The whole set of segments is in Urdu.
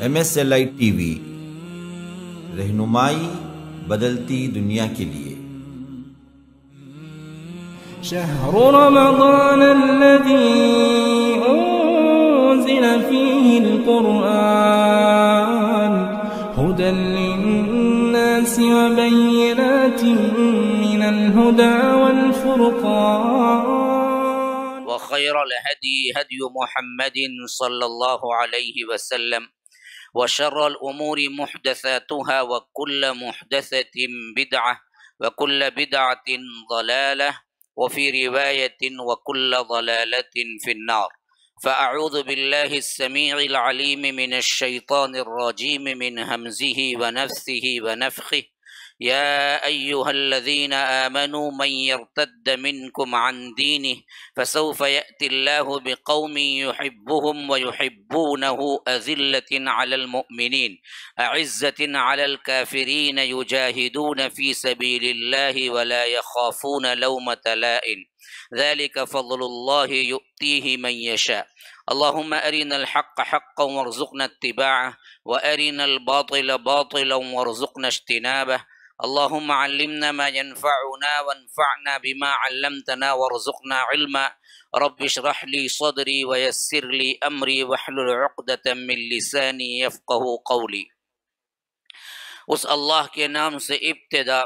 MSLI TV رہنمائی بدلتی دنیا کے لیے۔ شهر رمضان الذي أنزل فيه القرآن هدى للناس وبينات من الهدى والفرقان وخير الهدي هدي محمد صلى الله عليه وسلم وشر الأمور محدثاتها وكل محدثة بدعة وكل بدعة ضلالة وفي رواية وكل ضلالة في النار فأعوذ بالله السميع العليم من الشيطان الرجيم من همزه ونفثه ونفخه يا أيها الذين آمنوا من يرتد منكم عن دينه فسوف يأتي الله بقوم يحبهم ويحبونه أذلة على المؤمنين أعزة على الكافرين يجاهدون في سبيل الله ولا يخافون لومة لائم ذلك فضل الله يؤتيه من يشاء اللهم أرنا الحق حقا وارزقنا اتباعه وأرنا الباطل باطلا وارزقنا اجتنابه اللهم علمنا ما ينفعنا وانفعنا بما علمتنا وارزقنا علما رب اشرح لي صدري ويسر لي أمري واحلل عقدة من لساني يفقه قولي۔ اس اللہ کے نام سے ابتدا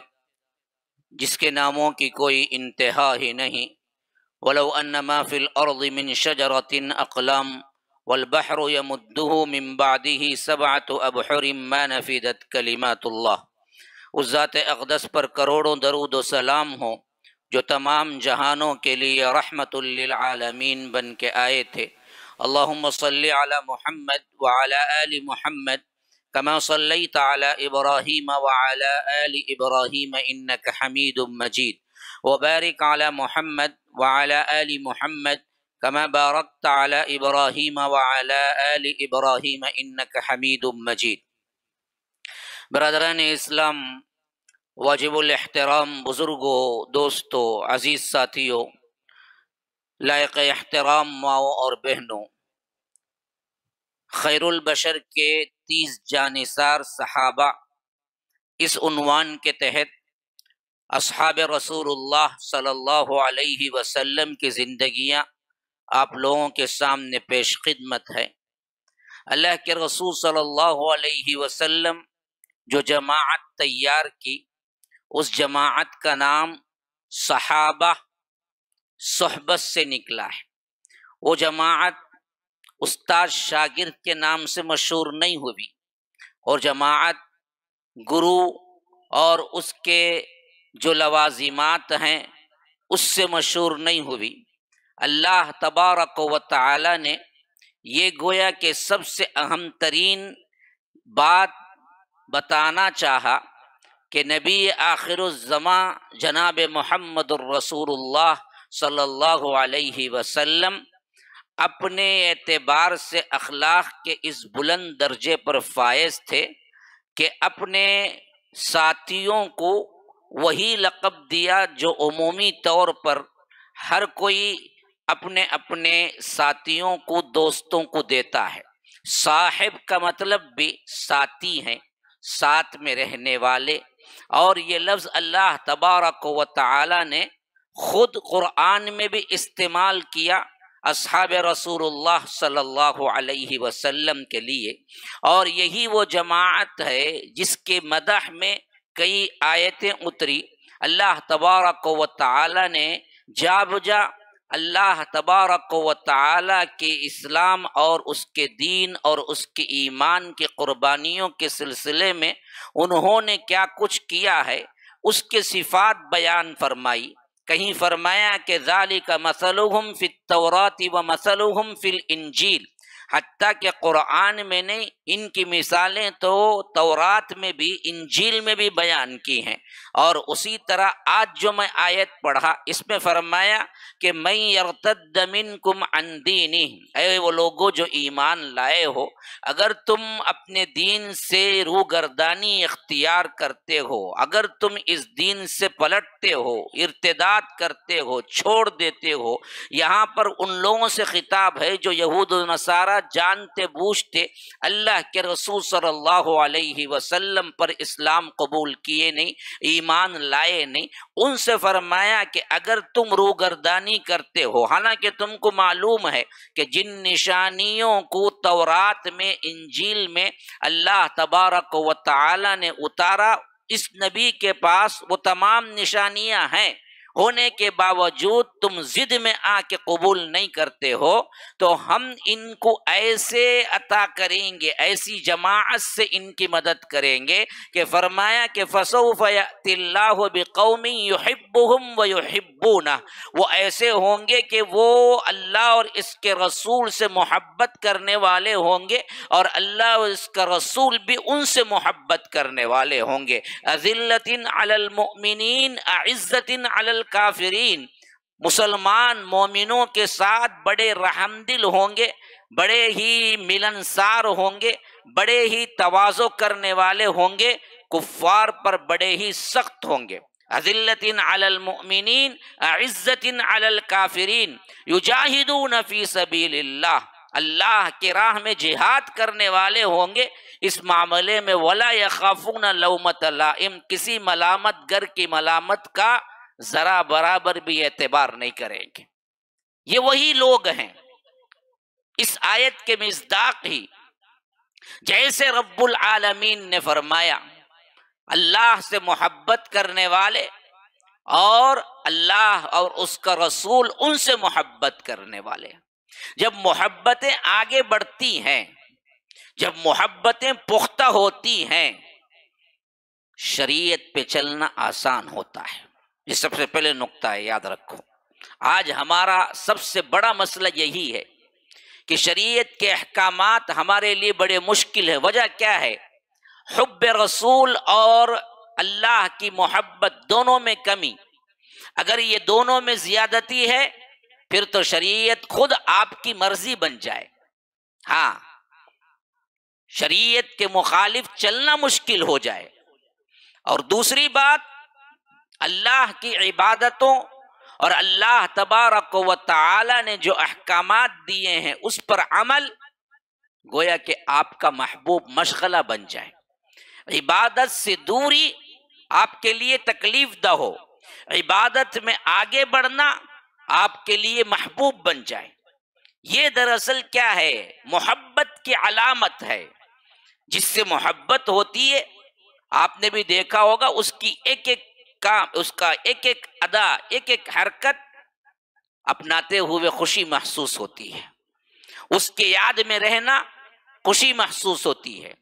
جس کے ناموں کی کوئی انتہا ہی نہیں۔ ولو ان ما فی الارض من شجرۃ اقلام والبحر يمده من بعده سبعة ابحر ما نفدت کلمات اللہ۔ اس ذات اقدس پر کروڑوں درود و سلام ہو جو تمام جہانوں کے لیے رحمت للعالمین بن کے آئے تھے۔ اللہم صلی علی محمد وعلی آل محمد کما صلیت علی ابراہیم وعلی آل ابراہیم انک حمید مجید وبارک علی محمد وعلی آل محمد کما بارکت علی ابراہیم وعلی آل ابراہیم انک حمید مجید۔ برادران اسلام، واجب الاحترام بزرگوں، دوستوں، عزیز ساتھیوں، لائق احترام ماؤں اور بہنوں، خیر البشر کے 30 جانثار صحابہ اس عنوان کے تحت اصحاب رسول اللہ صلی اللہ علیہ وسلم کی زندگیاں آپ لوگوں کے سامنے پیش خدمت ہے۔ اللہ کے رسول صلی اللہ علیہ وسلم جو جماعت تیار کی، اس جماعت کا نام صحابہ صحبت سے نکلا ہے۔ وہ جماعت استاد شاگرد کے نام سے مشہور نہیں ہوئی، اور جماعت گرو اور اس کے جو لوازمات ہیں اس سے مشہور نہیں ہوئی۔ اللہ تبارک و تعالی نے یہ گویا کہ سب سے اہم ترین بات بتانا چاہا کہ نبی آخر الزماں جناب محمد الرسول اللہ صلی اللہ علیہ وسلم اپنے اعتبار سے اخلاق کے اس بلند درجے پر فائز تھے کہ اپنے ساتھیوں کو وہی لقب دیا جو عمومی طور پر ہر کوئی اپنے اپنے ساتھیوں کو، دوستوں کو دیتا ہے۔ صاحب کا مطلب بھی ساتھی ہیں، ساتھ میں رہنے والے، اور یہ لفظ اللہ تبارک و تعالی نے خود قرآن میں بھی استعمال کیا اصحاب رسول اللہ صلی اللہ علیہ وسلم کے لیے، اور یہی وہ جماعت ہے جس کے مدح میں کئی آیتیں اتری۔ اللہ تبارک و تعالی نے جا بجا اللہ تبارک و تعالی کے اسلام اور اس کے دین اور اس کے ایمان کے قربانیوں کے سلسلے میں انہوں نے کیا کچھ کیا ہے اس کے صفات بیان فرمائی۔ کہیں فرمایا کہ ذالک مثلہم فی التوراۃ ومثلہم فی الانجیل، حتیٰ کہ قرآن میں نے ان کی مثالیں تو تورات میں بھی انجیل میں بھی بیان کی ہیں، اور اسی طرح آج جو میں آیت پڑھا اس میں فرمایا کہ من یرتد منکم عن دینہ، اے وہ لوگوں جو ایمان لائے ہو، اگر تم اپنے دین سے روگردانی اختیار کرتے ہو، اگر تم اس دین سے پلٹتے ہو، ارتداد کرتے ہو، چھوڑ دیتے ہو، یہاں پر ان لوگوں سے خطاب ہے جو یہود و نصارہ جانتے بوجھتے اللہ کے رسول صلی اللہ علیہ وسلم پر اسلام قبول کیے نہیں، ایمان لائے نہیں، ان سے فرمایا کہ اگر تم روگردانی کرتے ہو، حالانکہ تم کو معلوم ہے کہ جن نشانیوں کو تورات میں، انجیل میں اللہ تبارک و تعالی نے اتارا، اس نبی کے پاس وہ تمام نشانیاں ہیں، ہونے کے باوجود تم ضد میں آ کے قبول نہیں کرتے ہو، تو ہم ان کو ایسے عطا کریں گے، ایسی جماعت سے ان کی مدد کریں گے کہ فرمایا کہ فَسَوْفَ يَأْتِ اللَّهُ بِقَوْمٍ يُحِبُّهُمْ وَيُحِبُّونَهُ، وہ ایسے ہوں گے کہ وہ اللہ اور اس کے رسول سے محبت کرنے والے ہوں گے، اور اللہ اور اس کا رسول بھی ان سے محبت کرنے والے ہوں گے۔ أَذِلَّةٍ عَلَى الْمُؤْمِنِينَ أَعِزَّةٍ عَلَى الْكَافِرِينَ، مسلمان مومنوں کے ساتھ بڑے رحم دل ہوں گے، بڑے ہی ملنسار ہوں گے، بڑے ہی تواضع کرنے والے ہوں گے، کفار پر بڑے ہی سخت ہوں گے۔ أذلة على المؤمنين أعزة على الكافرين يجاهدون في سبيل الله، اللہ کی راہ میں جہاد کرنے والے ہوں گے اس معاملے میں، ولا يخافون لومة لائم، کسی ملامت گر کی ملامت کا ذرا برابر بھی اعتبار نہیں کریں گے۔ یہ وہی لوگ ہیں، اس آیت کے مصداق ہی جیسے رب العالمین نے فرمایا اللہ سے محبت کرنے والے اور اللہ اور اس کا رسول ان سے محبت کرنے والے، جب محبتیں آگے بڑھتی ہیں، جب محبتیں پختہ ہوتی ہیں، شریعت پہ چلنا آسان ہوتا ہے۔ یہ سب سے پہلے نقطہ ہے، یاد رکھو۔ آج ہمارا سب سے بڑا مسئلہ یہی ہے کہ شریعت کے احکامات ہمارے لیے بڑے مشکل ہے۔ وجہ کیا ہے؟ حب رسول اور اللہ کی محبت دونوں میں کمی۔ اگر یہ دونوں میں زیادتی ہے پھر تو شریعت خود آپ کی مرضی بن جائے۔ ہاں، شریعت کے مخالف چلنا مشکل ہو جائے۔ اور دوسری بات، اللہ کی عبادتوں اور اللہ تبارک و تعالی نے جو احکامات دیے ہیں اس پر عمل گویا کہ آپ کا محبوب مشغلہ بن جائے۔ عبادت سے دوری آپ کے لیے تکلیف دہ ہو، عبادت میں آگے بڑھنا آپ کے لیے محبوب بن جائے۔ یہ دراصل کیا ہے؟ محبت کی علامت ہے۔ جس سے محبت ہوتی ہے آپ نے بھی دیکھا ہوگا، اس کی ایک ایک کام، اس کا ایک ایک ادا، ایک ایک حرکت اپناتے ہوئے خوشی محسوس ہوتی ہے، اس کے یاد میں رہنا خوشی محسوس ہوتی ہے۔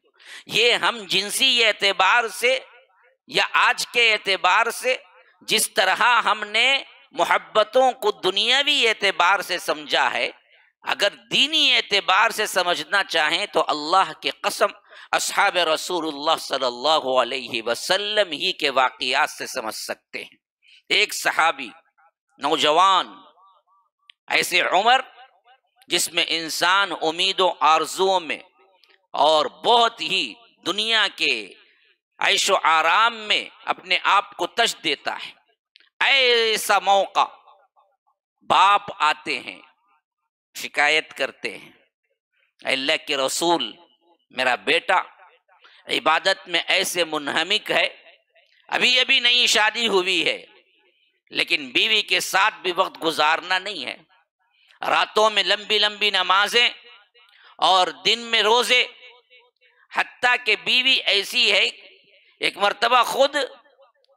یہ ہم جنسی اعتبار سے یا آج کے اعتبار سے جس طرح ہم نے محبتوں کو دنیاوی اعتبار سے سمجھا ہے، اگر دینی اعتبار سے سمجھنا چاہیں تو اللہ کی قسم اصحاب رسول اللہ صلی اللہ علیہ وسلم ہی کے واقعات سے سمجھ سکتے ہیں۔ ایک صحابی نوجوان، ایسے عمر جس میں انسان امیدوں آرزوؤں میں اور بہت ہی دنیا کے عیش و آرام میں اپنے آپ کو تج دیتا ہے، ایسا موقع باپ آتے ہیں، شکایت کرتے ہیں، اے اللہ کے رسول، میرا بیٹا عبادت میں ایسے منہمک ہے، ابھی ابھی نئی شادی ہوئی ہے لیکن بیوی کے ساتھ بھی وقت گزارنا نہیں ہے، راتوں میں لمبی لمبی نمازیں اور دن میں روزے، حتیٰ کہ بیوی ایسی ہے، ایک مرتبہ خود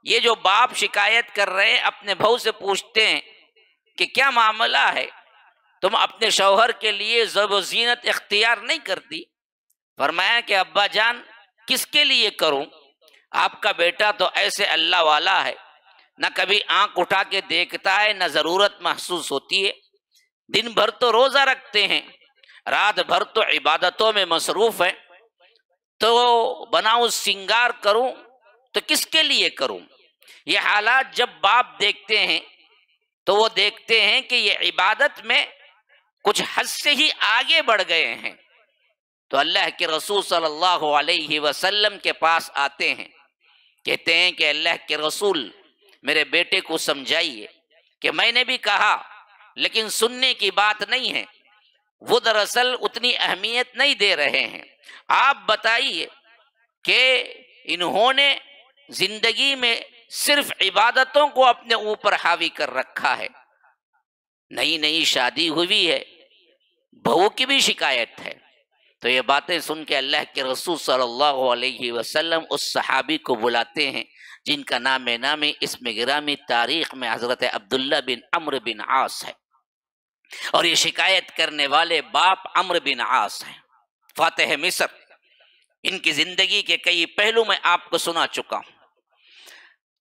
یہ جو باپ شکایت کر رہے ہیں اپنے بہو سے پوچھتے ہیں کہ کیا معاملہ ہے، تم اپنے شوہر کے لیے زیب و زینت اختیار نہیں کرتی؟ فرمایا کہ ابا جان کس کے لیے کروں، آپ کا بیٹا تو ایسے اللہ والا ہے، نہ کبھی آنکھ اٹھا کے دیکھتا ہے، نہ ضرورت محسوس ہوتی ہے، دن بھر تو روزہ رکھتے ہیں، رات بھر تو عبادتوں میں مصروف ہے، تو بناؤ سنگار کروں تو کس کے لیے کروں؟ یہ حالات جب باپ دیکھتے ہیں تو وہ دیکھتے ہیں کہ یہ عبادت میں کچھ حد سے ہی آگے بڑھ گئے ہیں، تو اللہ کے رسول صلی اللہ علیہ وسلم کے پاس آتے ہیں، کہتے ہیں کہ اللہ کے رسول میرے بیٹے کو سمجھائیے کہ میں نے بھی کہا لیکن سننے کی بات نہیں ہے، وہ دراصل اتنی اہمیت نہیں دے رہے ہیں۔ آپ بتائیے کہ انہوں نے زندگی میں صرف عبادتوں کو اپنے اوپر حاوی کر رکھا ہے، نئی نئی شادی ہوئی ہے، بہو کی بھی شکایت ہے، تو یہ باتیں سن کے اللہ کے رسول صلی اللہ علیہ وسلم اس صحابی کو بلاتے ہیں جن کا نام اسم گرامی تاریخ میں حضرت عبداللہ بن عمرو بن عاص ہے، اور یہ شکایت کرنے والے باپ عمرو بن عاص ہیں، فاتح مصر۔ ان کی زندگی کے کئی پہلو میں آپ کو سنا چکا ہوں۔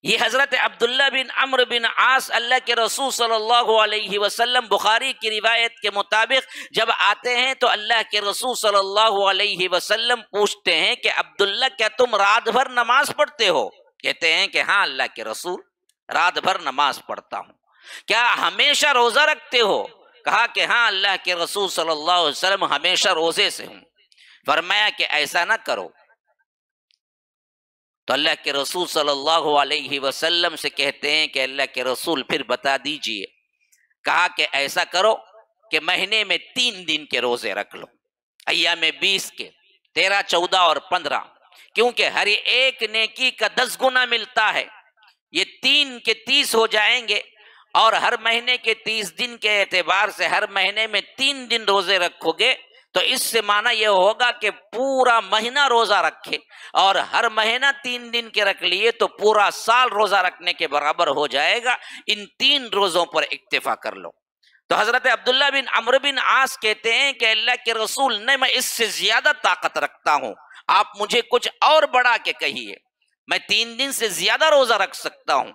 یہ حضرت عبداللہ بن عمرو بن عاص اللہ کے رسول صلی اللہ علیہ وسلم، بخاری کی روایت کے مطابق جب آتے ہیں تو اللہ کے رسول صلی اللہ علیہ وسلم پوچھتے ہیں کہ عبداللہ کیا تم رات بھر نماز پڑھتے ہو؟ کہتے ہیں کہ ہاں اللہ کے رسول رات بھر نماز پڑھتا ہوں۔ کیا ہمیشہ روزہ رکھتے ہو؟ کہا کہ ہاں اللہ کے رسول صلی اللہ علیہ وسلم ہمیشہ روزے سے ہوں۔ فرمایا کہ ایسا نہ کرو، تو اللہ کے رسول صلی اللہ علیہ وسلم سے کہتے ہیں کہ اللہ کے رسول پھر بتا دیجئے۔ کہا کہ ایسا کرو کہ مہینے میں 3 دن کے روزے رکھ لو، ایام 20 کے 13، 14 اور 15، کیونکہ ہر ایک نیکی کا 10 گنا ملتا ہے۔ یہ 3 کے 30 ہو جائیں گے، اور ہر مہینے کے 30 دن کے اعتبار سے ہر مہینے میں 3 دن روزے رکھو گے تو اس سے معنی یہ ہوگا کہ پورا مہینہ روزہ رکھے، اور ہر مہینہ 3 دن کے رکھ لیے تو پورا سال روزہ رکھنے کے برابر ہو جائے گا۔ ان 3 روزوں پر اکتفا کر لو۔ تو حضرت عبداللہ بن عمرو بن عاص کہتے ہیں کہ اللہ کے رسول نے میں اس سے زیادہ طاقت رکھتا ہوں، آپ مجھے کچھ اور بڑھا کے کہیے، میں 3 دن سے زیادہ روزہ رکھ سکتا ہوں۔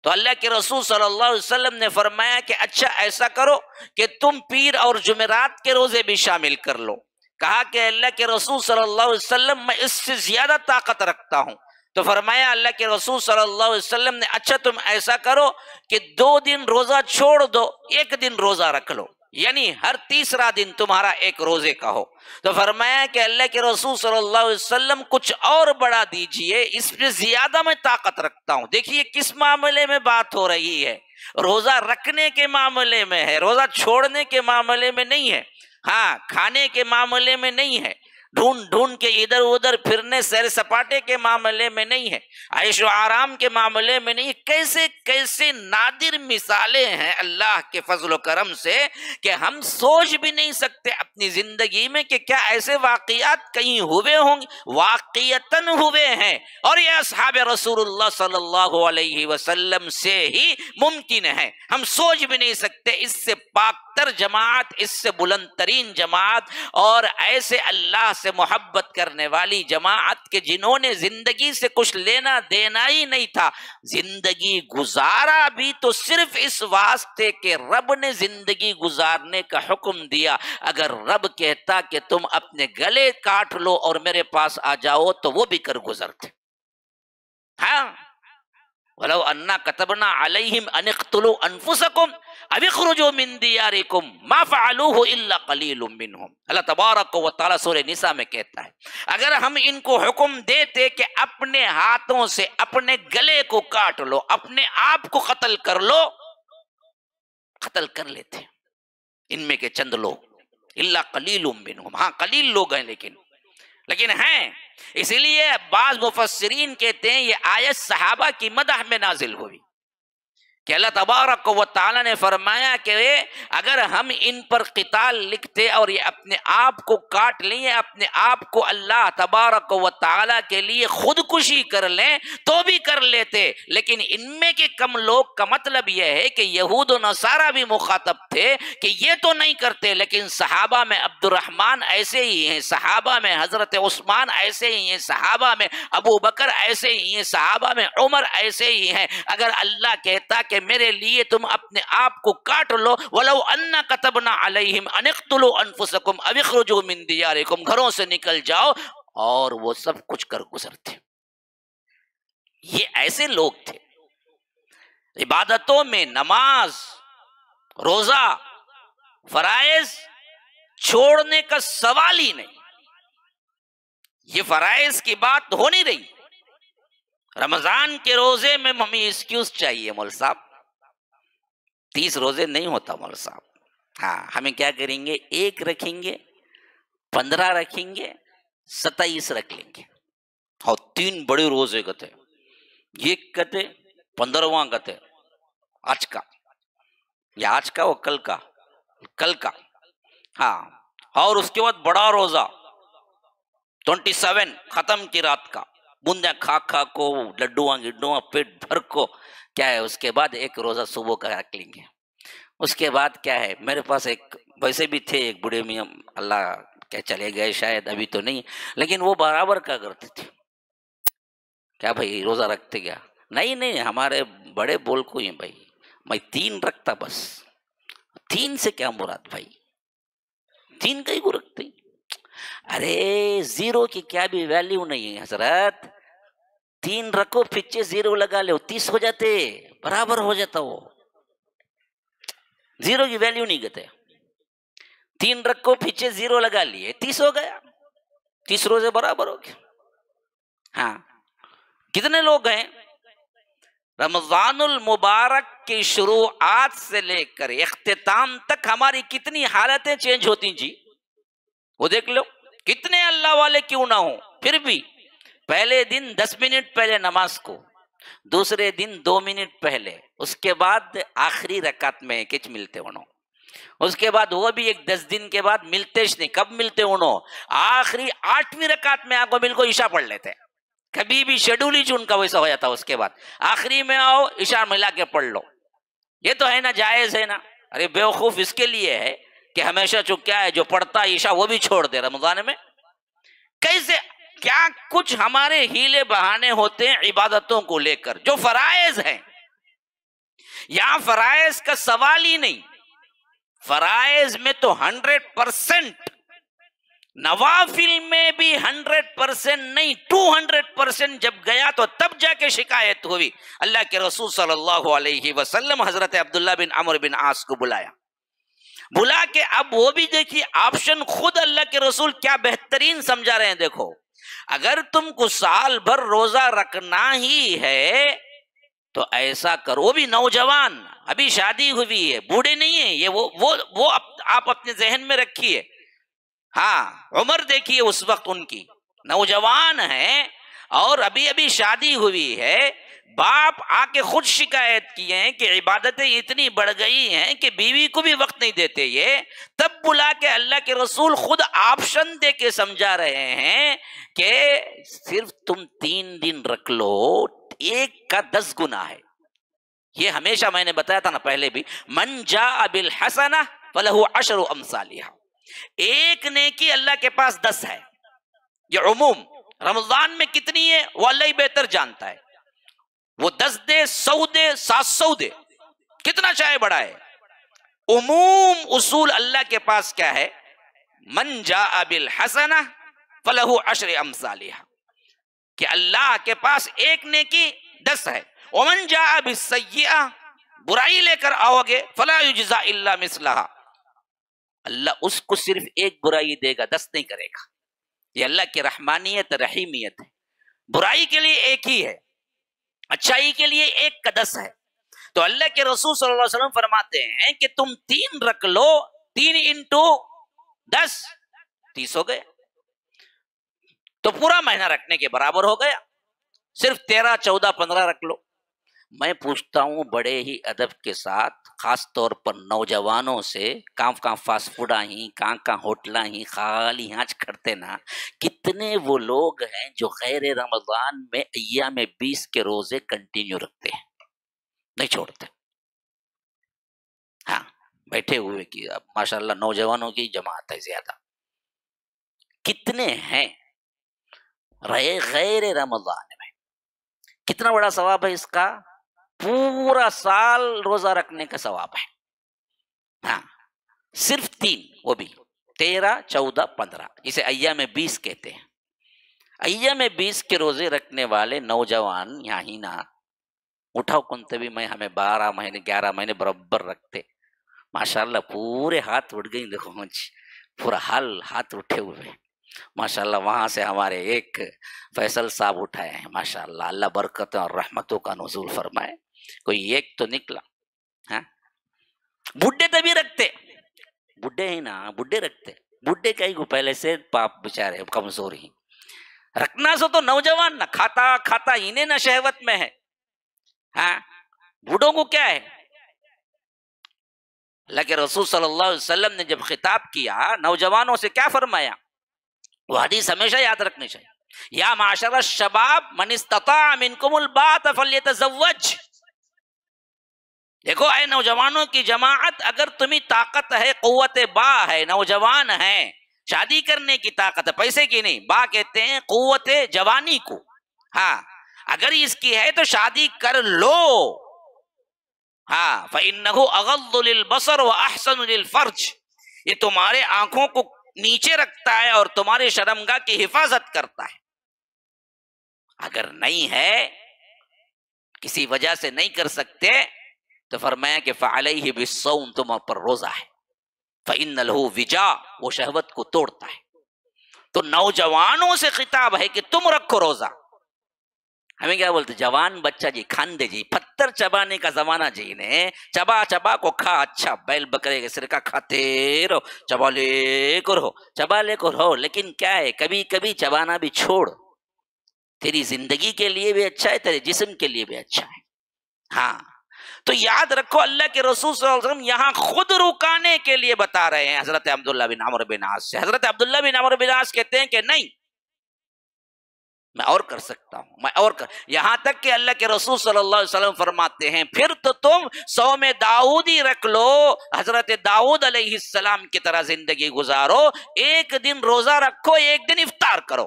تو اللہ کے رسول صلی اللہ علیہ وسلم نے فرمایا کہ اچھا ایسا کرو کہ تم پیر اور جمعرات کے روزے بھی شامل کر لو۔ کہا کہ اللہ کے رسول صلی اللہ علیہ وسلم میں اس سے زیادہ طاقت رکھتا ہوں۔ تو فرمایا اللہ کے رسول صلی اللہ علیہ وسلم نے اچھا تم ایسا کرو کہ 2 دن روزہ چھوڑ دو، 1 دن روزہ رکھ لو، یعنی ہر تیسرا دن تمہارا ایک روزے کا ہو۔ تو فرمایا کہ اللہ کے رسول صلی اللہ علیہ وسلم کچھ اور بڑھا دیجئے، اس پہ زیادہ میں طاقت رکھتا ہوں۔ دیکھیے کس معاملے میں بات ہو رہی ہے، روزہ رکھنے کے معاملے میں ہے، روزہ چھوڑنے کے معاملے میں نہیں ہے، ہاں کھانے کے معاملے میں نہیں ہے، ڈھونڈ ڈھونڈ کے ادھر ادھر پھرنے سیر سپاٹے کے معاملے میں نہیں ہے، عیش و آرام کے معاملے میں نہیں ہے۔ کیسے کیسے نادر مثالیں ہیں اللہ کے فضل و کرم سے کہ ہم سوچ بھی نہیں سکتے اپنی زندگی میں کہ کیا ایسے واقعات کہیں ہوئے ہوں گے، واقعتاً ہوئے ہیں، اور یہ اصحاب رسول اللہ صلی اللہ علیہ وسلم سے ہی ممکن ہے۔ ہم سوچ بھی نہیں سکتے اس سے پاک تر جماعت، اس سے بلند ترین جماعت، اور ایسے اللہ سے محبت کرنے والی جماعت کے جنہوں نے زندگی سے کچھ لینا دینا ہی نہیں تھا، زندگی گزارا بھی تو صرف اس واسطے کہ رب نے زندگی گزارنے کا حکم دیا۔ اگر رب کہتا کہ تم اپنے گلے کاٹ لو اور میرے پاس آ جاؤ تو وہ بھی کر گزرتے۔ ہاں وَلَوْ أَنَّا كَتَبْنَا عَلَيْهِمْ أَنِ اقْتُلُوا أَنفُسَكُمْ أَوِ اخْرُجُوا مِنْ دِيَارِكُمْ مَا فَعَلُوهُ إِلَّا قَلِيلٌ مِّنْهُمْ۔ اللہ تبارک و تعالیٰ سورہ نساء میں کہتا ہے اگر ہم ان کو حکم دیتے کہ اپنے ہاتھوں سے اپنے گلے کو کاٹ لو، اپنے آپ کو قتل کر لو، قتل کر لیتے ان میں کے چند لوگ، إِلَّا قَلِيلٌ مِّنْهُمْ، ہاں قلیل لوگ ہیں لیکن ہیں۔ اسی لیے بعض مفسرین کہتے ہیں یہ آیت صحابہ کی مدح میں نازل ہوئی کہ اللہ تبارک و تعالیٰ نے فرمایا کہ اگر ہم ان پر قتال لکھتے اور یہ اپنے آپ کو کاٹ لیں، اپنے آپ کو اللہ تبارک و تعالیٰ کے لیے خودکشی کر لیں تو بھی کر لیتے، لیکن ان میں کے کم لوگ کا مطلب یہ ہے کہ یہود و نصارہ بھی مخاطب تھے کہ یہ تو نہیں کرتے، لیکن صحابہ میں عبد الرحمن ایسے ہی ہیں، صحابہ میں حضرت عثمان ایسے ہی ہیں، صحابہ میں ابو بکر ایسے ہی ہیں، صحابہ میں عمر ایسے ہی ہیں۔ اگر اللہ کہتا کہ میرے لیے تم اپنے آپ کو کاٹ لو، وَلَوْ أَنَّا كَتَبْنَا عَلَيْهِمْ أَنِ اقْتُلُوا أَنفُسَكُمْ أَوِ اخْرُجُوا مِنْ دِيَارِكُمْ، گھروں سے نکل جاؤ، اور وہ سب کچھ کر گزرتے۔ یہ ایسے لوگ تھے۔ عبادتوں میں نماز، روزہ، فرائض چھوڑنے کا سوال ہی نہیں، یہ فرائض کی بات ہو نہیں رہی۔ رمضان کے روزے میں ہمیں ایکسکیوز چاہیے، مول صاحب 30 روزے نہیں ہوتا، مول صاحب ہاں ہمیں کیا کریں گے، 1 رکھیں گے، 15 رکھیں گے، 27 رکھ لیں گے، اور 3 بڑے روزے کہتے، ایک کہتے 15واں کہتے آج کا، یا آج کا وہ کل کا، کل کا، ہاں، اور اس کے بعد بڑا روزہ 27 ختم کی رات کا، بوندیاں کھا کھا کو، لڈواں گڈواں پیٹ بھر کو، کیا ہے اس کے بعد ایک روزہ صبح کا رکھ لیں گے۔ اس کے بعد کیا ہے، میرے پاس ایک ویسے بھی تھے ایک بڑے میاں، اللہ کیا چلے گئے شاید، ابھی تو نہیں، لیکن وہ برابر کا کرتے تھے، کیا بھائی روزہ رکھتے کیا؟ نہیں ہمارے بڑے بول کو ہیں بھائی، میں 3 رکھتا بس۔ 3 سے کیا مراد بھائی، 3 کا ہی کو رکھتے؟ ارے 0 کی کیا بھی ویلیو نہیں ہے حضرت، 3 رکھو پیچھے 0 لگا لو، 30 ہو جاتے، برابر ہو جاتا، وہ 0 کی ویلیو نہیں کہتے۔ 3 رکھو پیچھے 0 لگا لیے، 30 ہو گیا، 30 روزے برابر ہو گیا۔ ہاں کتنے لوگ ہیں رمضان المبارک کی شروعات سے لے کر اختتام تک ہماری کتنی حالتیں چینج ہوتی جی، وہ دیکھ لو، کتنے اللہ والے کیوں نہ ہوں، پھر بھی پہلے دن 10 منٹ پہلے نماز کو، دوسرے دن 2 منٹ پہلے، اس کے بعد آخری رکعت میں کچھ ملتے انہوں، اس کے بعد وہ بھی ایک 10 دن کے بعد ملتے نہیں، کب ملتے انہوں، آخری 8ویں رکعت میں آگو مل کو عشاء پڑھ لیتے، کبھی بھی شیڈول ہی ان کا ویسا ہو جاتا، اس کے بعد آخری میں آؤ عشاء ملا کے پڑھ لو، یہ تو ہے نا جائز ہے نا؟ ارے بیوقوف اس کے لیے ہے کہ ہمیشہ کیا ہے جو پڑھتا عشاء وہ بھی چھوڑ دے رمضان میں، کیسے کیا کچھ ہمارے ہیلے بہانے ہوتے ہیں عبادتوں کو لے کر، جو فرائض ہیں، یہاں فرائض کا سوال ہی نہیں، فرائض میں تو 100%، نوافل میں بھی 100% نہیں 200% جب گیا تو تب جا کے شکایت ہوئی، اللہ کے رسول صلی اللہ علیہ وسلم حضرت عبداللہ بن عمرو بن عاص کو بلا کے اب وہ بھی دیکھیے آپشن خود اللہ کے رسول کیا بہترین سمجھا رہے ہیں، دیکھو اگر تم کو سال بھر روزہ رکھنا ہی ہے تو ایسا کرو، وہ بھی نوجوان، ابھی شادی ہوئی ہے، بوڑھے نہیں ہیں یہ، وہ آپ اپنے ذہن میں رکھیے، ہاں عمر دیکھیے اس وقت ان کی نوجوان ہیں اور ابھی شادی ہوئی ہے، باپ آ کے خود شکایت کیے ہیں کہ عبادتیں اتنی بڑھ گئی ہیں کہ بیوی کو بھی وقت نہیں دیتے، یہ تب بلا کے اللہ کے رسول خود آپشن دے کے سمجھا رہے ہیں کہ صرف تم 3 دن رکھ لو، 1 کا 10 گنا ہے، یہ ہمیشہ میں نے بتایا تھا نا پہلے بھی، من جاء بالحسنہ فلہ 10 امثالھا، 1 نیکی اللہ کے پاس 10 ہے، یہ عموم، رمضان میں کتنی ہے وہ اللہ ہی بہتر جانتا ہے، وہ 10 دے، 100 دے، 700 دے، کتنا چاہے بڑھائے، عموم اصول اللہ کے پاس کیا ہے، من جاء بالحسنہ فلہ 10 امثالھا، کہ اللہ کے پاس 1 نیکی 10 ہے، ومن جاء بالسیئہ، برائی لے کر آؤ گے، فلا یجزا الا مثلھا، اللہ اس کو صرف 1 برائی دے گا، 10 نہیں کرے گا، یہ اللہ کی رحمانیت رحیمیت ہے، برائی کے لیے 1 ہی ہے، اچھائی کے لیے 1 کا 10 ہے، تو اللہ کے رسول صلی اللہ علیہ وسلم فرماتے ہیں کہ تم 3 رکھ لو، 3 انٹو 10 30 ہو گئے، تو پورا مہینہ رکھنے کے برابر ہو گیا، صرف 13 14 15 رکھ لو۔ میں پوچھتا ہوں بڑے ہی ادب کے ساتھ، خاص طور پر نوجوانوں سے، کہاں فاسٹ فوڈ ہی کہاں ہوٹلاں ہی خالی ہانچ کھڑتے نا، کتنے وہ لوگ ہیں جو غیر رمضان میں ایام 20 کے روزے کنٹینیو رکھتے ہیں، نہیں چھوڑتے، ہاں بیٹھے ہوئے کی اب ماشاءاللہ نوجوانوں کی جماعت ہے زیادہ، کتنے ہیں غیر رمضان میں، کتنا بڑا ثواب ہے اس کا، پورا سال روزہ رکھنے کا ثواب ہے، ہاں صرف 3، وہ بھی 13 14 15، اسے ایام 20 کہتے ہیں، ایام 20 کے روزے رکھنے والے نوجوان یہاں ہی نہ اٹھاؤ کنتے بھی، میں ہمیں 12 مہینے 11 مہینے برابر رکھتے، ماشاءاللہ پورے ہاتھ اٹھ گئی، دیکھو پورا ہاتھ اٹھے ہوئے، ماشاءاللہ وہاں سے ہمارے ایک فیصل صاحب اٹھائے ہیں، ماشاءاللہ اللہ برکتوں اور رحمتوں کا نزول فرمائے، کوئی ایک تو نکلا، ہاں بڈھے تبھی رکھتے، بڈھے ہی نا بڈھے رکھتے بڈھے کہیں کو پہلے سے پاپ بچارے کمزور ہی رکھنا سو تو نوجوان نہ کھاتا کھاتا انہیں نہ شہوت میں ہے. ہاں بوڑھوں کو کیا ہے؟ اللہ کے رسول صلی اللہ علیہ وسلم نے جب خطاب کیا نوجوانوں سے کیا فرمایا؟ وہ حدیث ہمیشہ یاد رکھنی چاہیے. یا معاشر الشباب من استطاع منکم الباءۃ فلیتزوج. دیکھو اے نوجوانوں کی جماعت، اگر تمہیں طاقت ہے، قوت با ہے، نوجوان ہے، شادی کرنے کی طاقت ہے، پیسے کی نہیں، با کہتے ہیں قوت جوانی کو. ہاں اگر اس کی ہے تو شادی کر لو. ہاں فَإِنَّهُ أَغَضُّ لِلْبَصَرِ وَأَحْسَنُ لِلْفَرْجِ. یہ تمہارے آنکھوں کو نیچے رکھتا ہے اور تمہاری شرمگاہ کی حفاظت کرتا ہے. اگر نہیں ہے، کسی وجہ سے نہیں کر سکتے، تو فرمایا کہ فَعَلَيْهِ بِالصَّوْمِ، تم پر روزہ ہے. فَإِنَّ لَهُ وِجَاء، وہ شہوت کو توڑتا ہے. تو نوجوانوں سے خطاب ہے کہ تم رکھو روزہ. ہمیں کیا بولتے؟ جوان بچہ جی کھاندے جی، پتھر چبانے کا زمانہ جی نے، چبا چبا کو کھا. اچھا بیل بکرے کے سر کا کھاتے رہو، چبا لے کو رہو. لیکن کیا ہے، کبھی کبھی چبانا بھی چھوڑ. تیری زندگی کے لیے بھی اچھا ہے، تیرے جسم کے لیے بھی اچھا ہے. ہاں تو یاد رکھو اللہ کے رسول صلی اللہ علیہ وسلم یہاں خود رکانے کے لیے بتا رہے ہیں حضرت عبداللہ بن عمرو بن عاص سے. حضرت عبداللہ بن عمرو بن عاص کہتے ہیں کہ نہیں، میں اور کر سکتا ہوں، میں اور یہاں تک کہ اللہ کے رسول صلی اللہ علیہ وسلم فرماتے ہیں پھر تو تم صوم داؤدی رکھ لو، حضرت داؤد علیہ السلام کی طرح زندگی گزارو، ایک دن روزہ رکھو، ایک دن افطار کرو.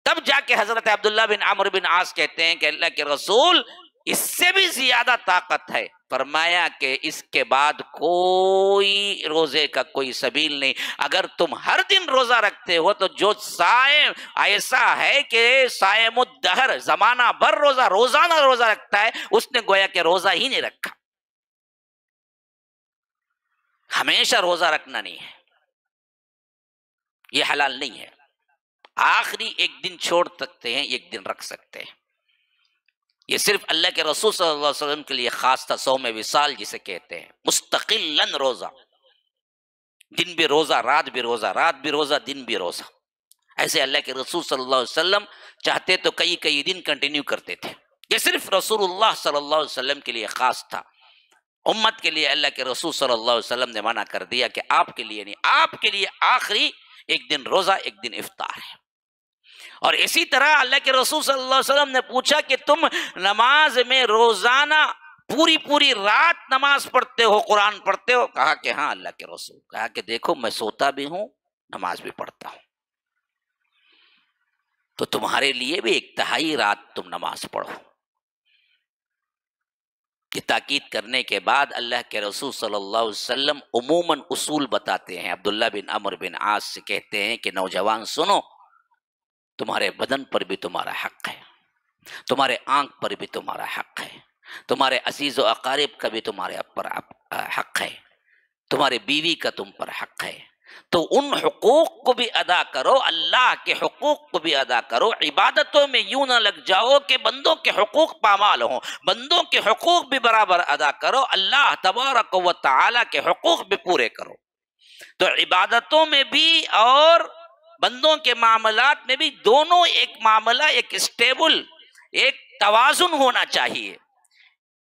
تب جا کے حضرت عبداللہ بن عمرو بن عاص کہتے ہیں کہ اللہ کے رسول اس سے بھی زیادہ طاقت ہے. فرمایا کہ اس کے بعد کوئی روزے کا کوئی سبیل نہیں. اگر تم ہر دن روزہ رکھتے ہو تو جو صائم ایسا ہے کہ صائم الدہر، زمانہ بھر روزانہ روزہ رکھتا ہے، اس نے گویا کہ روزہ ہی نہیں رکھا. ہمیشہ روزہ رکھنا نہیں ہے، یہ حلال نہیں ہے. آخری ایک دن چھوڑ سکتے ہیں، ایک دن رکھ سکتے ہیں. یہ صرف اللہ کے رسول صلی اللہ علیہ وسلم کے لیے خاص تھا. صوم وصال جسے کہتے ہیں، مستقلاً روزہ، دن بھی روزہ، رات بھی روزہ، رات بھی روزہ، دن بھی روزہ. ایسے اللہ کے رسول صلی اللہ علیہ وسلم چاہتے تو کئی دن کنٹینیو کرتے تھے. یہ صرف رسول اللہ صلی اللہ علیہ وسلم کے لیے خاص تھا. امت کے لیے اللہ کے رسول صلی اللہ علیہ وسلم نے منع کر دیا کہ آپ کے لیے نہیں، آپ کے لیے آخری ایک دن روزہ، ایک دن افطار ہے. اور اسی طرح اللہ کے رسول صلی اللہ علیہ وسلم نے پوچھا کہ تم نماز میں روزانہ پوری رات نماز پڑھتے ہو، قرآن پڑھتے ہو؟ کہا کہ ہاں اللہ کے رسول. کہا کہ دیکھو میں سوتا بھی ہوں، نماز بھی پڑھتا ہوں. تو تمہارے لیے بھی ایک تہائی رات تم نماز پڑھو. یہ تاکید کرنے کے بعد اللہ کے رسول صلی اللہ علیہ وسلم عموماً اصول بتاتے ہیں. عبداللہ بن عمرو بن عاص سے کہتے ہیں کہ نوجوان سنو، تمہارے بدن پر بھی تمہارا حق ہے، تمہارے آنکھ پر بھی تمہارا حق ہے، تمہارے عزیز و اقارب کا بھی تمہارے پر حق ہے، تمہارے بیوی کا تم پر حق ہے. تو ان حقوق کو بھی ادا کرو، اللہ کے حقوق کو بھی ادا کرو. عبادتوں میں یوں نہ لگ جاؤ کہ بندوں کے حقوق پامال ہوں، بندوں کے حقوق بھی برابر ادا کرو، اللہ تبارک و تعالی کے حقوق بھی پورے کرو. تو عبادتوں میں بھی اور بندوں کے معاملات میں بھی دونوں ایک معاملہ، ایک اسٹیبل، ایک توازن ہونا چاہیے.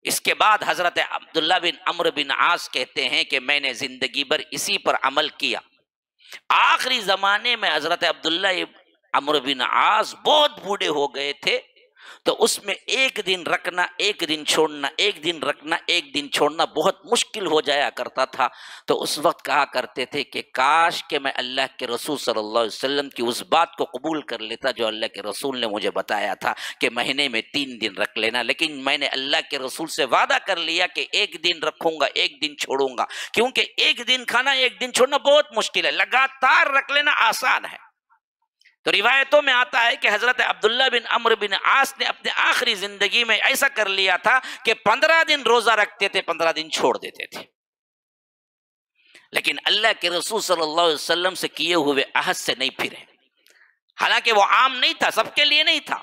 اس کے بعد حضرت عبداللہ بن عمرو بن عاص کہتے ہیں کہ میں نے زندگی بھر اسی پر عمل کیا. آخری زمانے میں حضرت عبداللہ عمرو بن عاص بہت بوڑھے ہو گئے تھے، تو اس میں ایک دن رکھنا، ایک دن چھوڑنا، ایک دن رکھنا، ایک دن چھوڑنا بہت مشکل ہو جایا کرتا تھا. تو اس وقت کہا کرتے تھے کہ کاش کہ میں اللہ کے رسول صلی اللہ علیہ وسلم کی اس بات کو قبول کر لیتا جو اللہ کے رسول نے مجھے بتایا تھا کہ مہینے میں 3 دن رکھ لینا. لیکن میں نے اللہ کے رسول سے وعدہ کر لیا کہ ایک دن رکھوں گا، ایک دن چھوڑوں گا، کیونکہ ایک دن کھانا ایک دن چھوڑنا بہت مشکل ہے، لگاتار رکھ لینا آسان ہے. تو روایتوں میں آتا ہے کہ حضرت عبداللہ بن عمرو بن عاص نے اپنے آخری زندگی میں ایسا کر لیا تھا کہ 15 دن روزہ رکھتے تھے، 15 دن چھوڑ دیتے تھے. لیکن اللہ کے رسول صلی اللہ علیہ وسلم سے کیے ہوئے عہد سے نہیں پھرے. حالانکہ وہ عام نہیں تھا، سب کے لیے نہیں تھا،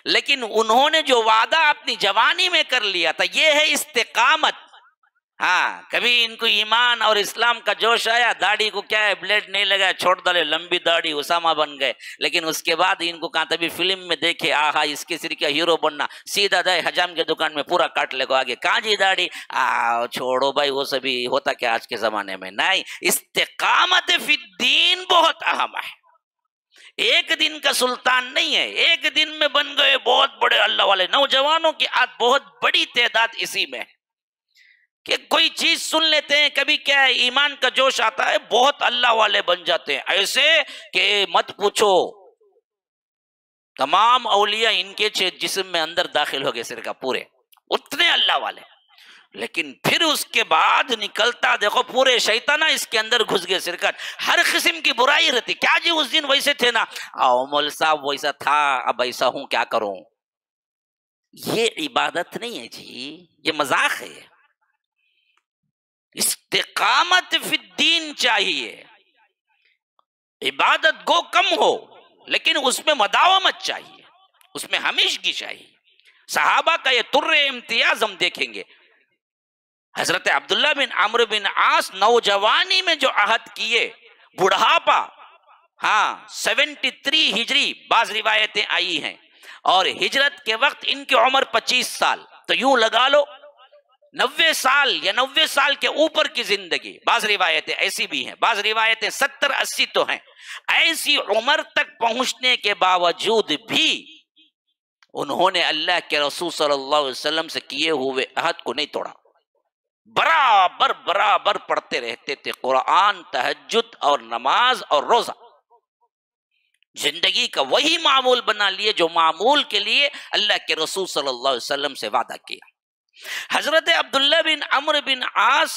لیکن انہوں نے جو وعدہ اپنی جوانی میں کر لیا تھا، یہ ہے استقامت. ہاں کبھی ان کو ایمان اور اسلام کا جوش آیا، داڑھی کو کیا ہے بلیڈ نہیں لگا، چھوڑ ڈالے، لمبی داڑھی، اسامہ بن گئے. لیکن اس کے بعد ان کو کہاں تبھی فلم میں دیکھے آہا اس کے سر کا ہیرو بننا، سیدھا جائے حجام کے دکان میں پورا کاٹ لے گا آگے، کہاں جی داڑھی، چھوڑو بھائی وہ سبھی ہوتا کیا آج کے زمانے میں. نہیں، استقامت فی الدین بہت اہم ہے. ایک دن کا سلطان نہیں ہے، ایک دن میں بن گئے بہت بڑے اللہ والے. نوجوانوں کی آج بہت بڑی تعداد اسی میں ہے کہ کوئی چیز سن لیتے ہیں، کبھی کیا ہے ایمان کا جوش آتا ہے، بہت اللہ والے بن جاتے ہیں، ایسے کہ مت پوچھو. تمام اولیاء ان کے جسم میں اندر داخل ہو گئے سر کا پورے، اتنے اللہ والے. لیکن پھر اس کے بعد نکلتا دیکھو پورے شیطانہ اس کے اندر گھس گئے سرکت، ہر قسم کی برائی رہتی. کیا جی اس دن ویسے تھے نا، مول صاحب ویسا تھا، اب ایسا ہوں کیا کروں. یہ عبادت نہیں ہے جی، یہ مذاق ہے. استقامت فی الدین چاہیے. عبادت گو کم ہو لیکن اس میں مداومت چاہیے، اس میں ہمیشگی چاہیے. صحابہ کا یہ تر امتیاز ہم دیکھیں گے. حضرت عبداللہ بن عمرو بن عاص نوجوانی میں جو عہد کیے، بڑھاپا، 73 ہجری بعض روایتیں آئی ہیں، اور ہجرت کے وقت ان کی عمر 25 سال، تو یوں لگا لو 90 سال یا 90 سال کے اوپر کی زندگی. بعض روایتیں ایسی بھی ہیں، بعض روایتیں 70-80 تو ہیں. ایسی عمر تک پہنچنے کے باوجود بھی انہوں نے اللہ کے رسول صلی اللہ علیہ وسلم سے کیے ہوئے عہد کو نہیں توڑا. برابر پڑھتے رہتے تھے قرآن، تہجد اور نماز اور روزہ. زندگی کا وہی معمول بنا لیے جو معمول کے لیے اللہ کے رسول صلی اللہ علیہ وسلم سے وعدہ کیا. حضرت عبداللہ بن عمرو بن عاص،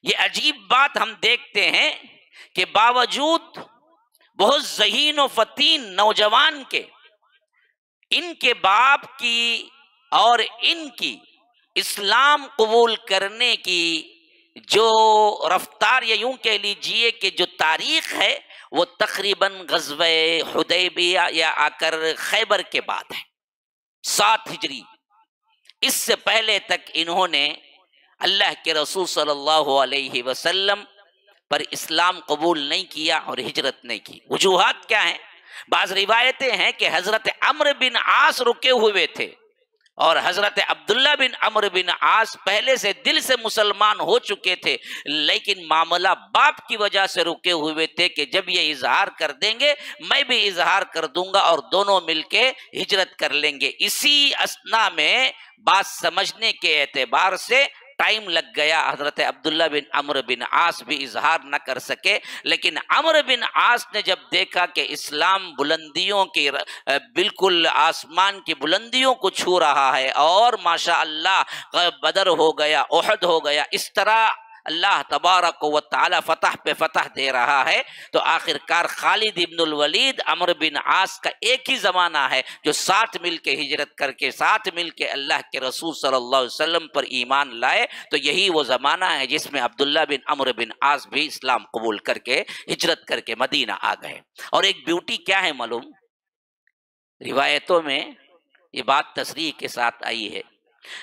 یہ عجیب بات ہم دیکھتے ہیں کہ باوجود بہت ذہین و فتین نوجوان کے، ان کے باپ کی اور ان کی اسلام قبول کرنے کی جو رفتار، یا یوں کہہ لیجئے کہ جو تاریخ ہے، وہ تقریباً غزوہ حدیبیہ یا آ کر خیبر کے بعد ہے، 7 ہجری. اس سے پہلے تک انہوں نے اللہ کے رسول صلی اللہ علیہ وسلم پر اسلام قبول نہیں کیا اور ہجرت نہیں کی. وجوہات کیا ہیں؟ بعض روایتیں ہیں کہ حضرت عمرو بن عاص رکے ہوئے تھے، اور حضرت عبداللہ بن عمرو بن عاص پہلے سے دل سے مسلمان ہو چکے تھے، لیکن معاملہ باپ کی وجہ سے رکے ہوئے تھے کہ جب یہ اظہار کر دیں گے میں بھی اظہار کر دوں گا اور دونوں مل کے ہجرت کر لیں گے. اسی اثنا میں بات سمجھنے کے اعتبار سے ٹائم لگ گیا. حضرت عبداللہ بن عمرو بن عاص بھی اظہار نہ کر سکے. لیکن عمرو بن عاص نے جب دیکھا کہ اسلام بلندیوں کی، بالکل آسمان کی بلندیوں کو چھو رہا ہے، اور ماشاء اللہ بدر ہو گیا، احد ہو گیا، اس طرح اللہ تبارک و تعالی فتح پہ فتح دے رہا ہے، تو آخر کار خالد ابن الولید عمرو بن عاص کا ایک ہی زمانہ ہے جو ساتھ مل کے ہجرت کر کے، ساتھ مل کے اللہ کے رسول صلی اللہ علیہ وسلم پر ایمان لائے. تو یہی وہ زمانہ ہے جس میں عبداللہ بن عمرو بن عاص بھی اسلام قبول کر کے ہجرت کر کے مدینہ آ گئے. اور ایک بیوٹی کیا ہے معلوم؟ روایتوں میں یہ بات تصریح کے ساتھ آئی ہے،